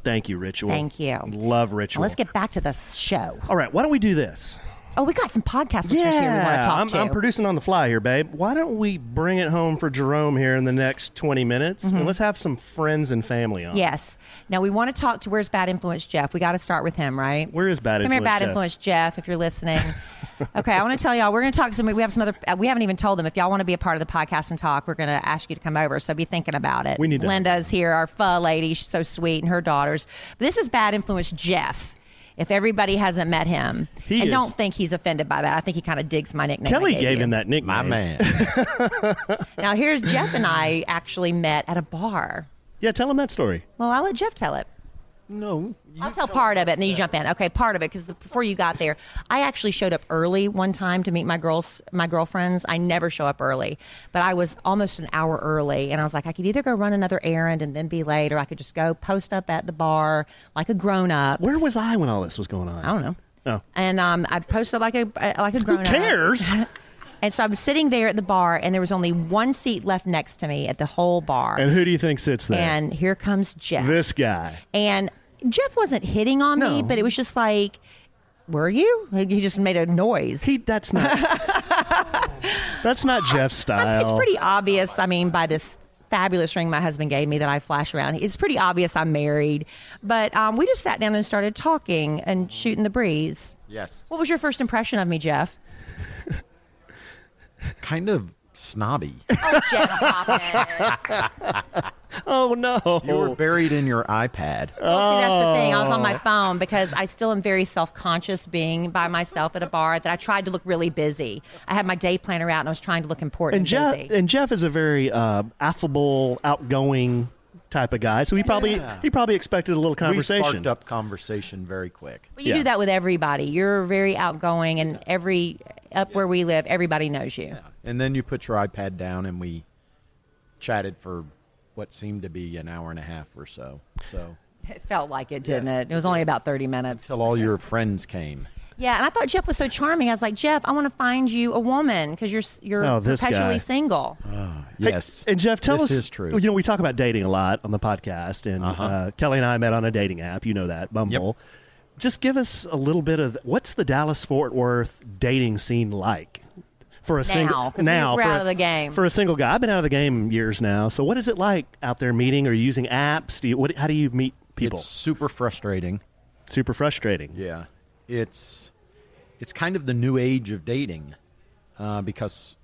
Thank you, Ritual. Thank you. Love Ritual. Now let's get back to the show. All right, why don't we do this? Oh, we got some podcast listeners here we want to talk to. I'm producing on the fly here, babe. Why don't we bring it home for Jerome here in the next 20 minutes, and let's have some friends and family on. Yes. Now we want to talk to Where's Bad Influence Jeff. We got to start with him, right? Where is Bad Come here, Influence Bad Jeff? Influence Jeff, if you're listening. Okay, I want to tell y'all, we're going to talk to some, we have some other, we haven't even told them, if y'all want to be a part of the podcast and talk, we're going to ask you to come over, so be thinking about it. We need to- Linda's here, our pho lady, she's so sweet, and her daughters. But this is Bad Influence Jeff, if everybody hasn't met him. He and is- don't think he's offended by that. I think he kind of digs my nickname. Kelly I gave you. him that nickname. My man. Now, here's Jeff and I actually met at a bar. Yeah, tell them that story. Well, I'll let Jeff tell it. No. I'll tell part of it, and then you jump in. Okay, part of it, because before you got there, I actually showed up early one time to meet my girlfriends. I never show up early, but I was almost an hour early, and I was like, I could either go run another errand and then be late, or I could just go post up at the bar like a grown-up. Where was I when all this was going on? I don't know. Oh. And I posted like a grown-up. Who cares? And so I was sitting there at the bar, and there was only one seat left next to me at the whole bar. And who do you think sits there? And here comes Jeff. This guy. And Jeff wasn't hitting on me, but it was just like, were you? He just made a noise. That's not Jeff's style. It's pretty obvious, by this fabulous ring my husband gave me that I flash around. It's pretty obvious I'm married. But we just sat down and started talking and shooting the breeze. Yes. What was your first impression of me, Jeff? Kind of snobby. Oh, Jeff, stop it. Oh, no. You were buried in your iPad. Well, see, that's the thing. I was on my phone because I still am very self-conscious being by myself at a bar, that I tried to look really busy. I had my day planner out, and I was trying to look important and busy. And Jeff is a very affable, outgoing type of guy, so he probably expected a little conversation. We sparked up conversation very quick. But you do that with everybody. You're very outgoing, and up where we live, everybody knows you. Yeah. And then you put your iPad down, and we chatted for what seemed to be an hour and a half or so. So It felt like it, didn't it? It was only about 30 minutes. Till all your friends came. Yeah, and I thought Jeff was so charming. I was like, Jeff, I want to find you a woman because you're perpetually single. Yes. Hey, and Jeff, tell us. This is true. You know, we talk about dating a lot on the podcast, and Kelly and I met on a dating app. You know that, Bumble. Yep. Just give us a little bit of what's the Dallas-Fort Worth dating scene like for a single. Now, we're out of the game. For a single guy, I've been out of the game years now. So, what is it like out there meeting? Are you using apps? How do you meet people? It's super frustrating. Super frustrating. Yeah. It's kind of the new age of dating because,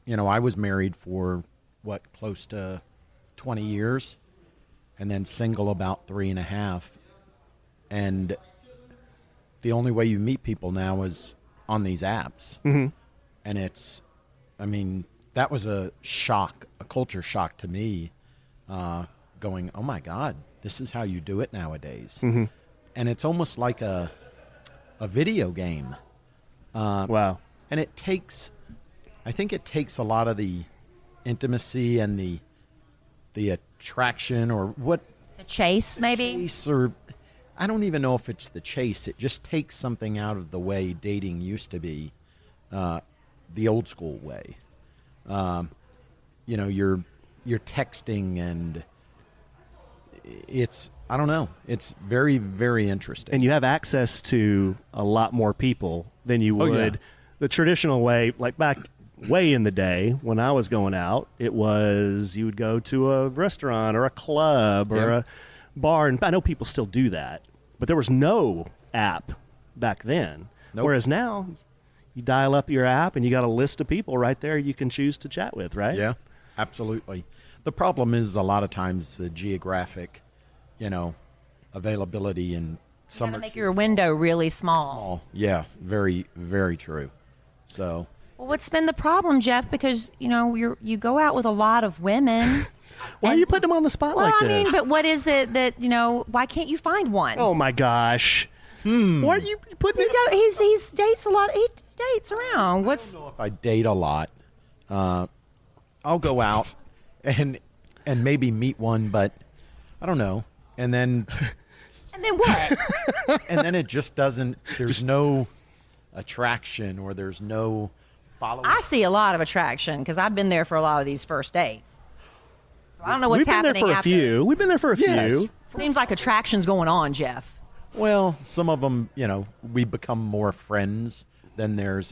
I was married for, close to 20 years and then single about 3.5. And the only way you meet people now is on these apps. Mm-hmm. And that was a culture shock to me, going, oh my God, this is how you do it nowadays. Mm-hmm. And it's almost like a video game. Wow. And I think it takes a lot of the intimacy and the attraction or what. The chase, maybe? Chase, or I don't even know if it's the chase. It just takes something out of the way dating used to be, the old school way. You're texting and I don't know. It's very, very interesting. And you have access to a lot more people than you would the traditional way. Like back way in the day when I was going out, it was you would go to a restaurant or a club or a bar. And I know people still do that, but there was no app back then. Nope. Whereas now, you dial up your app and you got a list of people right there you can choose to chat with, right? Yeah, absolutely. The problem is a lot of times the geographic, availability and some You got to make your window really small. Yeah, very, very true. So, Well, what's been the problem, Jeff? Because, you go out with a lot of women. Why are you putting them on the spot like this? But what is it that, why can't you find one? Oh, my gosh. Why are you putting He dates a lot. He dates around. I don't know if I date a lot. I'll go out and maybe meet one, but I don't know. And then what? and then it just doesn't. There's no attraction or there's no following. I see a lot of attraction because I've been there for a lot of these first dates. So I don't know what's happening. We've been there for a few. Seems like attraction's going on, Jeff. Well, some of them, we become more friends. Then there's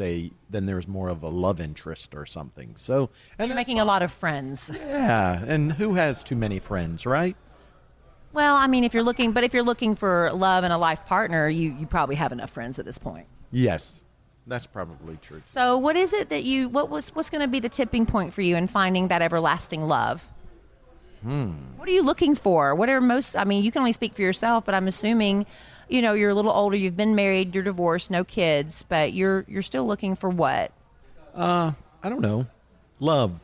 more of a love interest or something. So You're making a lot of friends. Yeah, and who has too many friends, right? Well, if you're looking for love and a life partner, you probably have enough friends at this point. Yes, that's probably true. So, what is it that what's going to be the tipping point for you in finding that everlasting love? What are you looking for? What are most? You can only speak for yourself, but I'm assuming, you're a little older. You've been married. You're divorced. No kids, but you're still looking for what? I don't know. Love.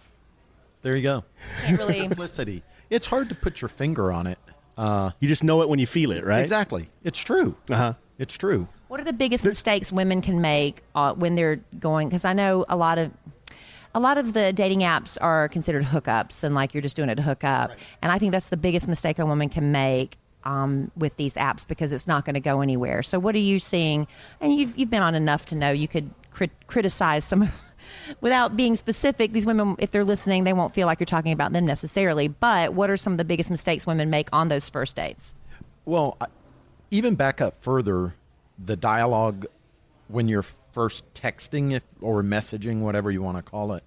There you go. Can't really. Simplicity. It's hard to put your finger on it. You just know it when you feel it, right? Exactly. It's true. It's true. What are the biggest mistakes women can make when they're going? Because I know a lot of the dating apps are considered hookups, and like you're just doing it to hook up. Right. And I think that's the biggest mistake a woman can make with these apps, because it's not going to go anywhere. So what are you seeing? And you've been on enough to know you could criticize some. Without being specific, these women, if they're listening, they won't feel like you're talking about them necessarily. But what are some of the biggest mistakes women make on those first dates? Well, even back up further, the dialogue when you're first texting or messaging, whatever you want to call it,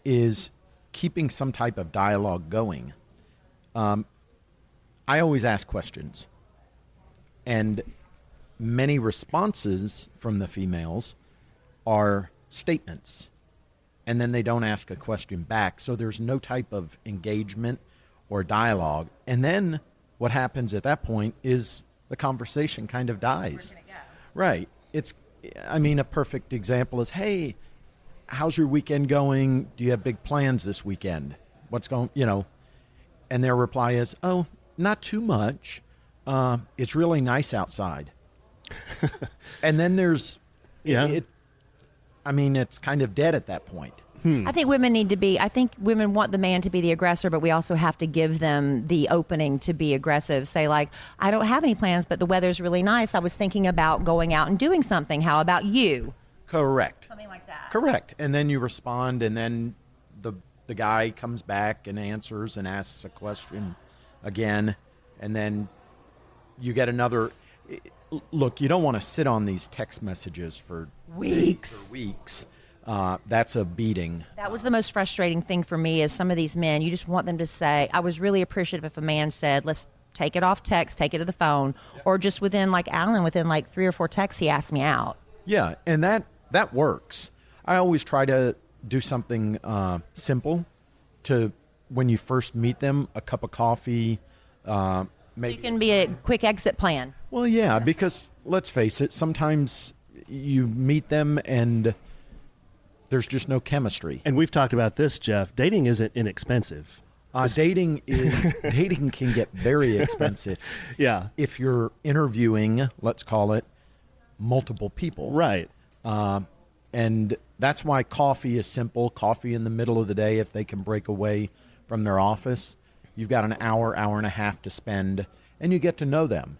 is keeping some type of dialogue going. I always ask questions. And many responses from the females are statements, and then they don't ask a question back, so there's no type of engagement or dialogue. And then what happens at that point is the conversation kind of dies. Right. A perfect example is, hey, how's your weekend going? Do you have big plans this weekend? What's going, and their reply is, oh, not too much. It's really nice outside. And then there's it's kind of dead at that point. I think women want the man to be the aggressor, but we also have to give them the opening to be aggressive. Say, like, I don't have any plans, but the weather's really nice. I was thinking about going out and doing something. How about you? Correct. Something like that. Correct. And then you respond, and then the guy comes back and answers and asks a question again, and then you get another. Look, you don't want to sit on these text messages for weeks. That's a beating. That was the most frustrating thing for me, is some of these men, you just want them to say, I was really appreciative if a man said, let's take it off text, take it to the phone, or just within 3 or 4 texts, he asked me out. Yeah, and that works. I always try to do something simple to, when you first meet them, a cup of coffee, maybe. It can be a quick exit plan. Well, yeah, because let's face it, sometimes you meet them and there's just no chemistry. And we've talked about this, Jeff. Dating isn't inexpensive. Dating can get very expensive. Yeah. If you're interviewing, let's call it, multiple people. Right. And that's why coffee is simple. Coffee in the middle of the day, if they can break away from their office. You've got an hour and a half to spend, and you get to know them.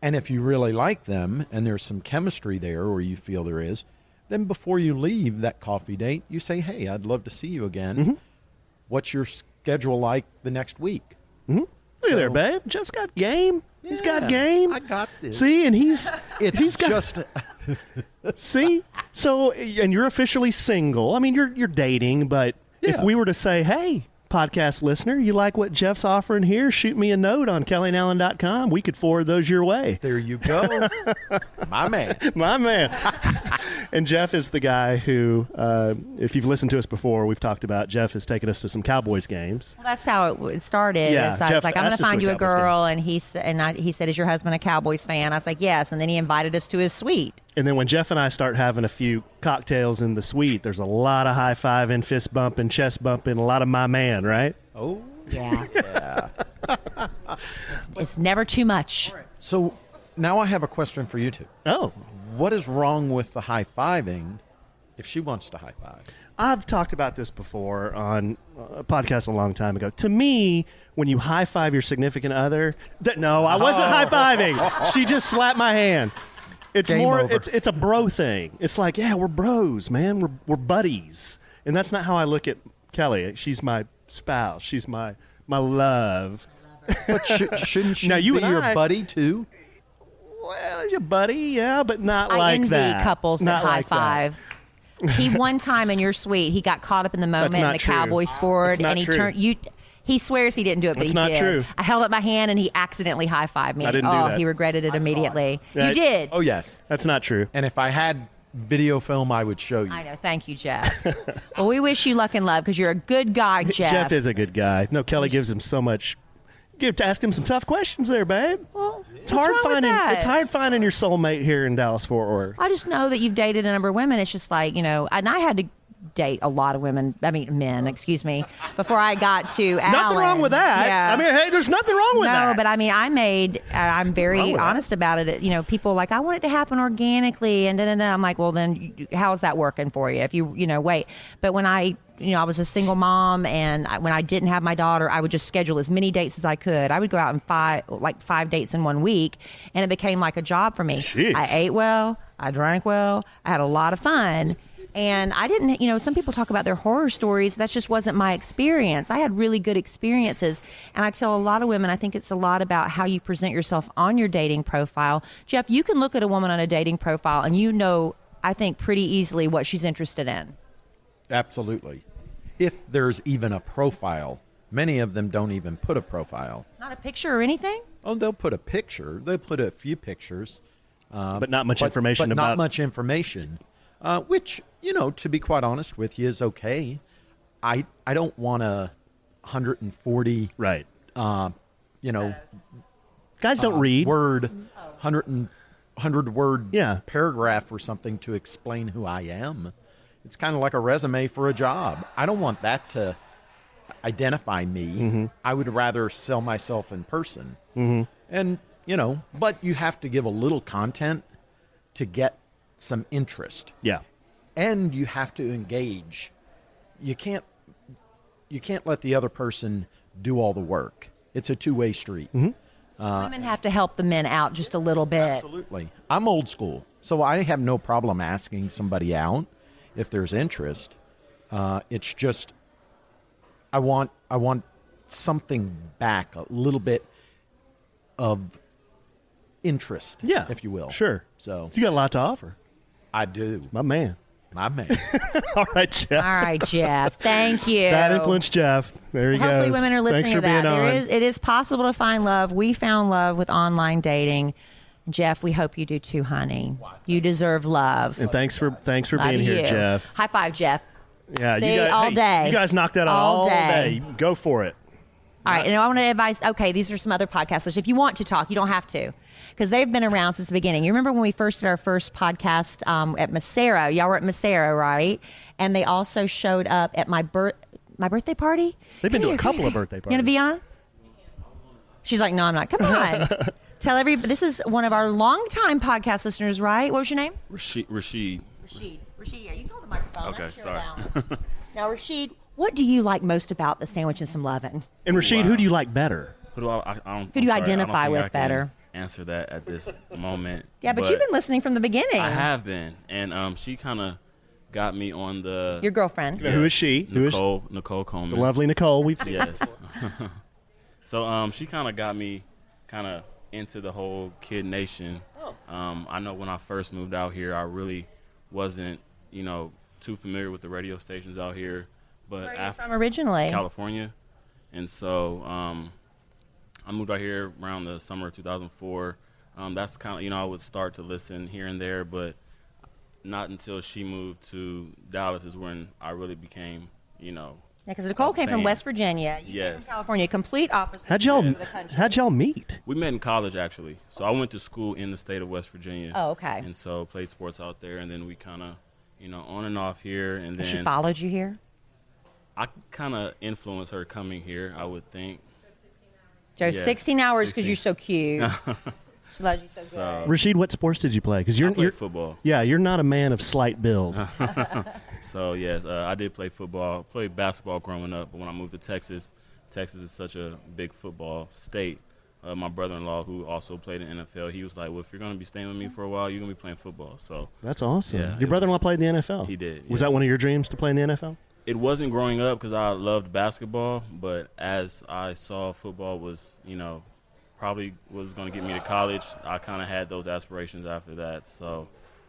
And if you really like them and there's some chemistry there, or you feel there is, then before you leave that coffee date, you say, hey, I'd love to see you again. Mm-hmm. What's your schedule like the next week? Mm-hmm. Look at there, babe. Jeff's got game. Yeah, he's got game. I got this. See, and he's got just see? So, and you're officially single. I mean, you're dating, but if we were to say, hey, podcast listener, you like what Jeff's offering here, shoot me a note on kellyanallen.com. We could forward those your way. There you go. My man. And Jeff is the guy who, if you've listened to us before, we've talked about, Jeff has taken us to some Cowboys games. Well, that's how it started. Yeah, I was like, I'm going to find you a girl. Game. And he said, is your husband a Cowboys fan? I was like, yes. And then he invited us to his suite. And then when Jeff and I start having a few cocktails in the suite, there's a lot of high-fiving, fist bumping, chest bumping, a lot of my man, right? Oh, yeah. It's never too much. Right. So now I have a question for you two. Oh. What is wrong with the high-fiving if she wants to high-five? I've talked about this before on a podcast a long time ago. To me, when you high-five your significant other, I wasn't high-fiving. She just slapped my hand. It's Game more. over. It's a bro thing. It's like, yeah, we're bros, man. We're buddies, and that's not how I look at Kelly. She's my spouse. She's my love. But shouldn't she now, you be and your I, buddy too? Well, your buddy, yeah, but not I like envy that. couples that Not high like that. five. He one time in your suite, he got caught up in the moment, not and the true. Cowboys scored, That's not and he true. turned. He swears he didn't do it, but That's he not did. true. I held up my hand, and he accidentally high-fived me. I didn't do that. He regretted it immediately. Yeah, You did. Oh, yes. That's not true. And if I had video film, I would show you. I know. Thank you, Jeff. Well, we wish you luck and love because you're a good guy, Jeff. Jeff is a good guy. No, Kelly gives him so much. Give to ask him some tough questions there, babe. Well, it's hard what's wrong with finding. that? It's hard finding your soulmate here in Dallas Fort Worth. I just know that you've dated a number of women. It's just like, and I had to date a lot of women. I mean, men. Excuse me. Before I got to Allen. Nothing wrong with that. Yeah. I mean, hey, there's nothing wrong with that. No, but I mean, I'm very Wrong with that. honest about it. You know, people are like, I want it to happen organically, and I'm like, well, then how's that working for you? If you wait. But when I was a single mom, and when I didn't have my daughter, I would just schedule as many dates as I could. I would go out and five dates in 1 week, and it became like a job for me. Jeez. I ate well, I drank well, I had a lot of fun. And I didn't, some people talk about their horror stories. That just wasn't my experience. I had really good experiences. And I tell a lot of women, I think it's a lot about how you present yourself on your dating profile. Jeff, you can look at a woman on a dating profile and I think pretty easily what she's interested in. Absolutely. If there's even a profile, many of them don't even put a profile. Not a picture or anything? Oh, they'll put a picture. They'll put a few pictures. But not much information but about not much information, which, to be quite honest with you, is okay. I don't want 140 right. Guys don't read. 100 word Yeah. paragraph or something to explain who I am. It's kind of like a resume for a job. I don't want that to identify me. Mm-hmm. I would rather sell myself in person. Mm-hmm. And, but you have to give a little content to get some interest. Yeah. And you have to engage. You can't let the other person do all the work. It's a two-way street. Mm-hmm. Women have to help the men out just a little bit. Absolutely. I'm old school, so I have no problem asking somebody out if there's interest. It's just I want something back, a little bit of interest, Yeah. if you will. Sure. So you got a lot to offer. I do. My man. My man. All right, Jeff. All right, Jeff. Thank you. Bad influence, Jeff. There he Hopefully goes. women are Thanks listening for to that. being on. It is possible to find love. We found love with online dating. Jeff, we hope you do too, honey. You deserve love. And thanks for Love being here, you. Jeff. High five, Jeff. Yeah, See, you guys, all day. You guys knocked that out All all day. day. Go for it. All right, and I want to advise, okay, these are some other podcasters. If you want to talk, you don't have to, because they've been around since the beginning. You remember when we first did our first podcast at Macero? Y'all were at Macero, right? And they also showed up at my birthday party. They've been to a couple of birthday You going to parties. be on? She's like, no, I'm not. Come on. Tell everybody, this is one of our longtime podcast listeners, right? What was your name? Rashid. Rashid, yeah, you can hold the microphone. Okay, Let me share sorry. it down. Now, Rashid, what do you like most about the Sandwich and Some Lovin'? And Rashid, who do you like better? Who do I don't? Who do you I'm sorry, identify I don't think with I can better? Answer that at this moment. Yeah, but you've been listening from the beginning. I have been, and she kind of got me on the Your girlfriend. Who is she? Who is Nicole Coleman. the lovely Nicole? We've seen. Yes. So she kind of got me into the whole Kid Nation. I know when I first moved out here, I really wasn't, too familiar with the radio stations out here. But Where are you after from originally? California, and so I moved out here around the summer of 2004. That's kind of, I would start to listen here and there, but not until she moved to Dallas is when I really became, Yeah, because Nicole came from fan. West Virginia. You came Yes. from California, complete opposite. How'd y'all ends of the country. How'd y'all meet? We met in college, actually. So I went to school in the state of West Virginia. Oh, okay. And so played sports out there, and then we kind of, on and off here. And She then followed you here? I kind of influenced her coming here, I would think. Drove Yeah, 16 hours because 16. you're so cute. She loves you so So- good. Rashid, what sports did you play? Because I played football. Yeah, you're not a man of slight build. So, yes, I did play football. Played basketball growing up, but when I moved to Texas, Texas is such a big football state. My brother-in-law, who also played in NFL, he was like, well, if you're going to be staying with me for a while, you're going to be playing football. So That's awesome. Yeah, Your it brother-in-law was- played in the NFL. He did, Was yes. that one of your dreams to play in the NFL? it wasn't growing up because I loved basketball, but as I saw football was, probably was going to get me to college, I kind of had those aspirations after that. So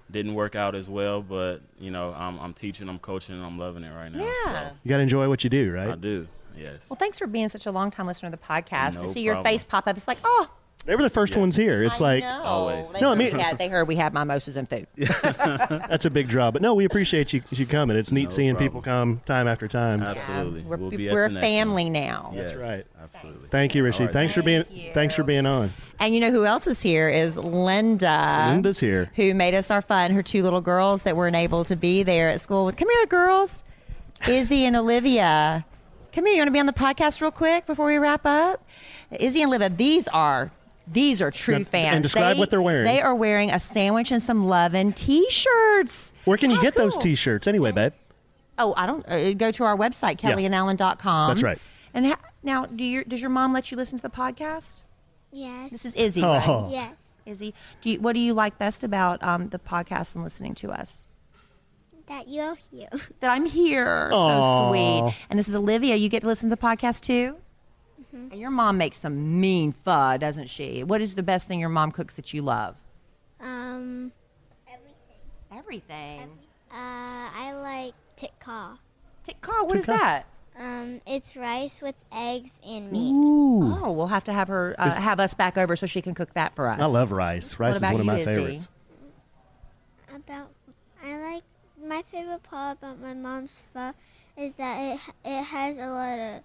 didn't work out as well, but, I'm teaching, I'm coaching, and I'm loving it right now. Yeah. You got to enjoy what you do, So right? I do, yes. Well, thanks for being such a long-time listener to the podcast. To No see your problem. face pop up, it's like, oh, They were the first Yeah. ones here. It's I like know. Always. They No, I heard mean- they heard we had mimosas and food. that's a big draw. But no, we appreciate you coming. It's neat No seeing problem. people come time after time. So Absolutely. We're, We'll be at we're the a next family one. now. Yes, right. Absolutely. Thank you, Rashid. All right, Thanks Thank you. for being on. And you know who else is here is Linda. Linda's here. Who made us our fun. Her two little girls that weren't able to be there at school. Come here, girls. Izzy and Olivia. Come here. You want to be on the podcast real quick before we wrap up? Izzy and Olivia, these are true Now, fans. and describe what they're wearing. They are wearing a sandwich and some lovin' T-shirts. Where can you How get those cool. T-shirts anyway, babe? Oh, I don't. Go to our website, kellyanallen.com. That's right. And now, does your mom let you listen to the podcast? Yes. This is Izzy, Oh. right? Yes. Izzy, what do you like best about the podcast and listening to us? That you're here. That I'm here. So Aw. sweet. And this is Olivia. You get to listen to the podcast too? Mm-hmm. And your mom makes some mean pho, doesn't she? What is the best thing your mom cooks that you love? Everything. Everything. I like tikka. Tikka, what is Tikka? that? It's rice with eggs and meat. Ooh. Oh, we'll have to have her have us back over so she can cook that for us. I love rice. Rice is about one of you, my Izzy? favorites. I like my favorite part about my mom's pho is that it has a lot of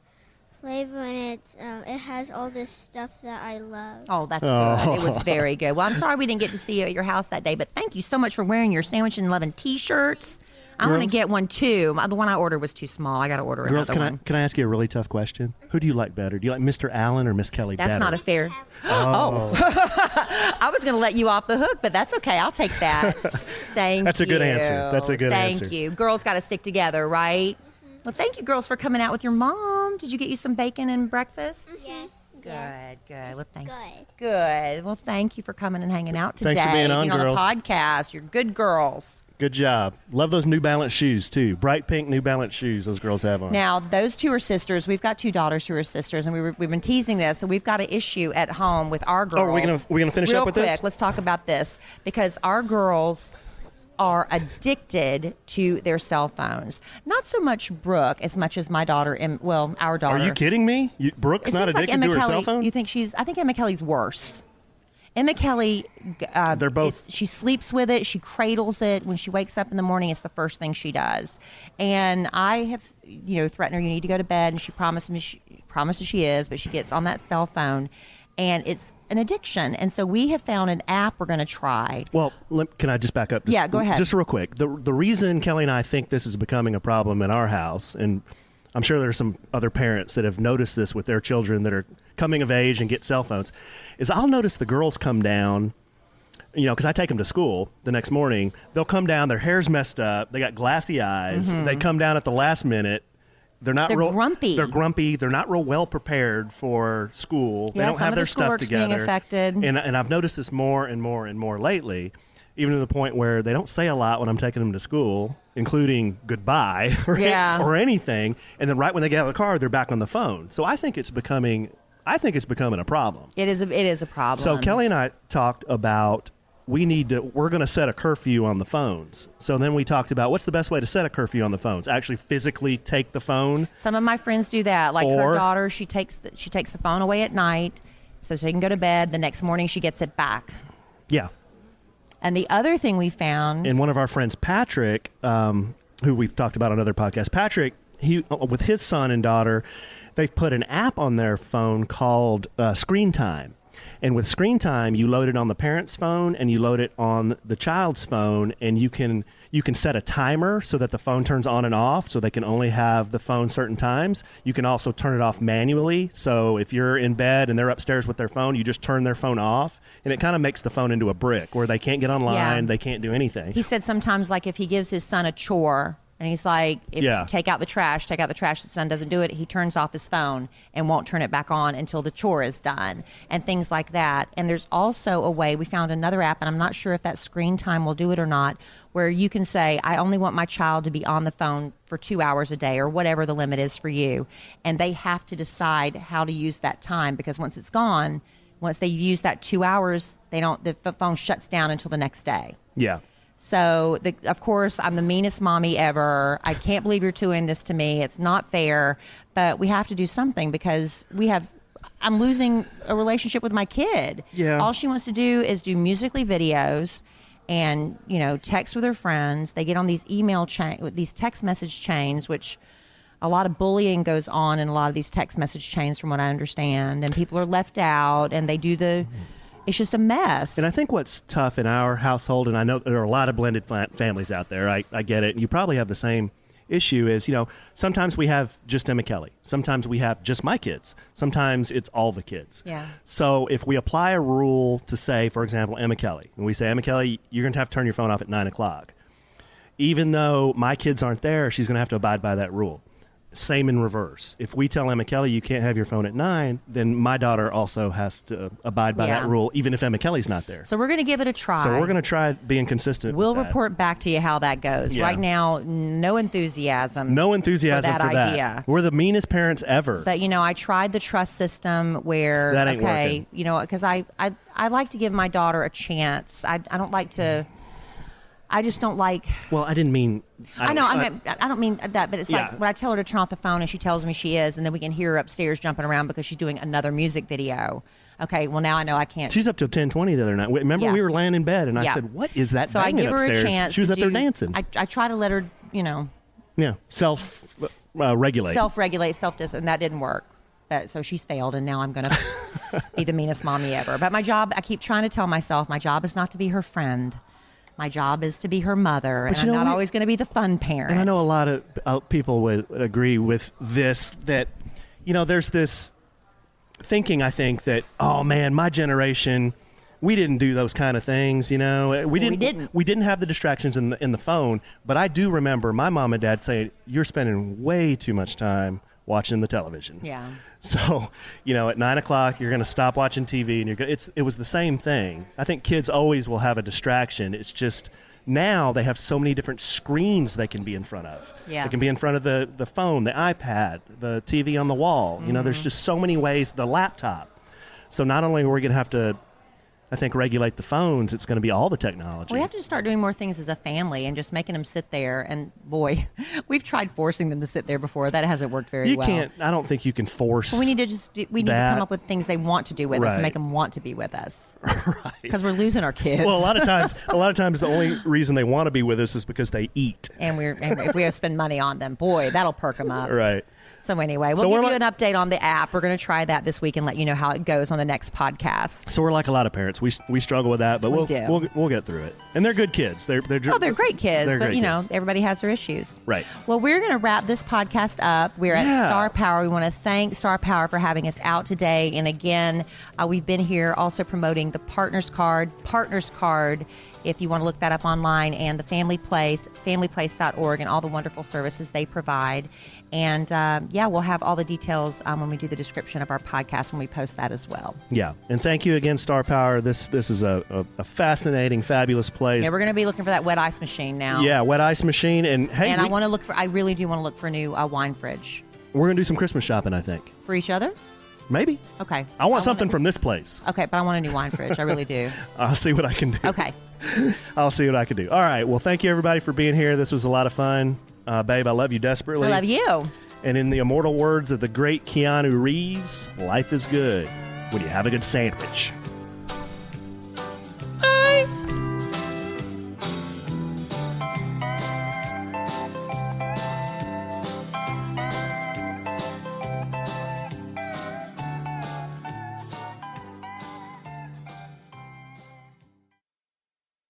flavor and it has all this stuff that I love. Oh, that's Oh. good. It was very good. Well, I'm sorry we didn't get to see you at your house that day, but thank you so much for wearing your sandwich and loving T-shirts. I want to Girls? get one too. The one I ordered was too small. I got to order Girls, another can one. I ask you a really tough question? Who do you like better? Do you like Mr. Allen or Miss Kelly That's better? not a fair. Oh. I was going to let you off the hook, but that's okay. I'll take that. Thank you. That's a good answer. That's a good answer. Thank you. Girls got to stick together, right? Well, thank you, girls, for coming out with your mom. Did you get you some bacon and breakfast? Yes. Good, good. Well, thank Good. Good. Well, thank you for coming and hanging out today. Thanks for being on, the girls. podcast. You're good girls. Good job. Love those New Balance shoes, too. Bright pink New Balance shoes those girls have on. Now, those two are sisters. We've got two daughters who are sisters, and we've been teasing this. So we've got an issue at home with our girls. Oh, are we gonna finish Real up with quick, this? Let's talk about this because our girls are addicted to their cell phones. Not so much Brooke as much as my daughter. Our daughter. Are you kidding me? Brooke's It not seems like addicted Emma to her Kelly, cell phone? You think I think Emma Kelly's worse. Emma Kelly, They're both. she sleeps with it. She cradles it. When she wakes up in the morning, it's the first thing she does. And I have, threatened her, you need to go to bed. And she promises she is, but she gets on that cell phone. And it's an addiction. And so we have found an app we're going to try. Well, can I just back up? Yeah, go ahead. Just real quick. The reason Kelly and I think this is becoming a problem in our house, and I'm sure there's some other parents that have noticed this with their children that are coming of age and get cell phones, is I'll notice the girls come down, because I take them to school the next morning. They'll come down, their hair's messed up, they got glassy eyes. They come down at the last minute. They're grumpy. They're grumpy. They're not real well prepared for school. They Yeah, don't some have of their their stuff schoolwork's being together. affected. And I've noticed this more and more and more lately, even to the point where they don't say a lot when I'm taking them to school, including goodbye or anything. And then right when they get out of the car, they're back on the phone. So I think it's becoming a problem. It is a problem. So Kelly and I talked about we're going to set a curfew on the phones. So then we talked about what's the best way to set a curfew on the phones? Actually physically take the phone. Some of my friends do that. Like Or- her daughter, she takes the phone away at night so she can go to bed. The next morning she gets it back. Yeah. And the other thing we found, And one of our friends, Patrick, who we've talked about on other podcasts, Patrick, he with his son and daughter, they've put an app on their phone called Screen Time. And with Screen Time, you load it on the parent's phone and you load it on the child's phone, and you can set a timer so that the phone turns on and off, so they can only have the phone certain times. You can also turn it off manually. So if you're in bed and they're upstairs with their phone, you just turn their phone off, and it kind of makes the phone into a brick where they can't get online, Yeah. they can't do anything. he said sometimes, like if he gives his son a chore and he's like, take out the trash, the son doesn't do it, he turns off his phone and won't turn it back on until the chore is done, and things like that. And there's also a way, we found another app, and I'm not sure if that Screen Time will do it or not, where you can say, I only want my child to be on the phone for 2 hours a day or whatever the limit is for you. And they have to decide how to use that time, because once it's gone, once they've used that 2 hours, the phone shuts down until the next day. Yeah. So, of course, I'm the meanest mommy ever. I can't believe you're doing this to me. It's not fair, but we have to do something because I'm losing a relationship with my kid. Yeah. All she wants to do is do Musical.ly videos and, text with her friends. They get on these these text message chains, which a lot of bullying goes on in a lot of these text message chains from what I understand. And people are left out and they do it's just a mess. And I think what's tough in our household, and I know there are a lot of blended families out there, I get it, and you probably have the same issue is, sometimes we have just Emma Kelly. Sometimes we have just my kids. Sometimes it's all the kids. Yeah. So if we apply a rule to say, for example, Emma Kelly, and we say, Emma Kelly, you're going to have to turn your phone off at 9 o'clock. Even though my kids aren't there, she's going to have to abide by that rule. Same in reverse. If we tell Emma Kelly you can't have your phone at 9, then my daughter also has to abide by that rule, even if Emma Kelly's not there. So we're going to give it a try. So we're going to try being consistent. We'll with that. report back to you how that goes. Yeah. Right now, no enthusiasm. No enthusiasm for that idea. We're the meanest parents ever. But I tried the trust system where that ain't working. Because I like to give my daughter a chance. I don't like to. I just don't like. Well, I didn't mean. I don't mean that, but it's like when I tell her to turn off the phone and she tells me she is, and then we can hear her upstairs jumping around because she's doing another music video. Okay, well now I know I can't. She's up till 10:20 the other night. Remember, we were laying in bed, and I said, "What is that?" So I give her upstairs? a chance. She was up there dancing. I try to let her, self-regulate, self-discipline. That didn't work. So she's failed, and now I'm going to be the meanest mommy ever. But my job, I keep trying to tell myself, my job is not to be her friend. My job is to be her mother, and I'm not always going to be the fun parent. And I know a lot of people would agree with this, that, there's this thinking, I think, that, oh, man, my generation, we didn't do those kind of things, We didn't have the distractions in the phone, but I do remember my mom and dad saying, you're spending way too much time watching the television. Yeah. So, at 9 o'clock, you're going to stop watching TV, and it was the same thing. I think kids always will have a distraction. It's just now they have so many different screens they can be in front of. Yeah. They can be in front of the phone, the iPad, the TV on the wall. There's just so many ways, the laptop. So not only are we going to have to, I think, regulate the phones, it's going to be all the technology. We have to start doing more things as a family and just making them sit there. And boy, we've tried forcing them to sit there before. That hasn't worked very well. I don't think you can force. Well, we need to come up with things they want to do with us and make them want to be with us. Right. Because we're losing our kids. Well, a lot of times the only reason they want to be with us is because they eat. And if we have to spend money on them, boy, that'll perk them up. Right. So anyway, we'll give you an update on the app. We're going to try that this week and let you know how it goes on the next podcast. So we're like a lot of parents. We struggle with that, but we'll get through it. And they're good kids. They're great kids. But everybody has their issues. Right. Well, we're going to wrap this podcast up. We're at Starpower. We want to thank Starpower for having us out today. And again, we've been here also promoting the Partners Card. If you want to look that up online, and the Family Place, familyplace.org, and all the wonderful services they provide. And we'll have all the details when we do the description of our podcast when we post that as well. Yeah, and thank you again, Starpower. This is a fascinating, fabulous place. Yeah, we're going to be looking for that wet ice machine now. Yeah, wet ice machine, and hey, I really do want to look for a new wine fridge. We're going to do some Christmas shopping, I think. For each other? Maybe. Okay. I want something from this place. Okay, but I want a new wine fridge. I really do. I'll see what I can do. Okay. I'll see what I can do. All right. Well, thank you, everybody, for being here. This was a lot of fun. Babe, I love you desperately. I love you. And in the immortal words of the great Keanu Reeves, life is good when you have a good sandwich.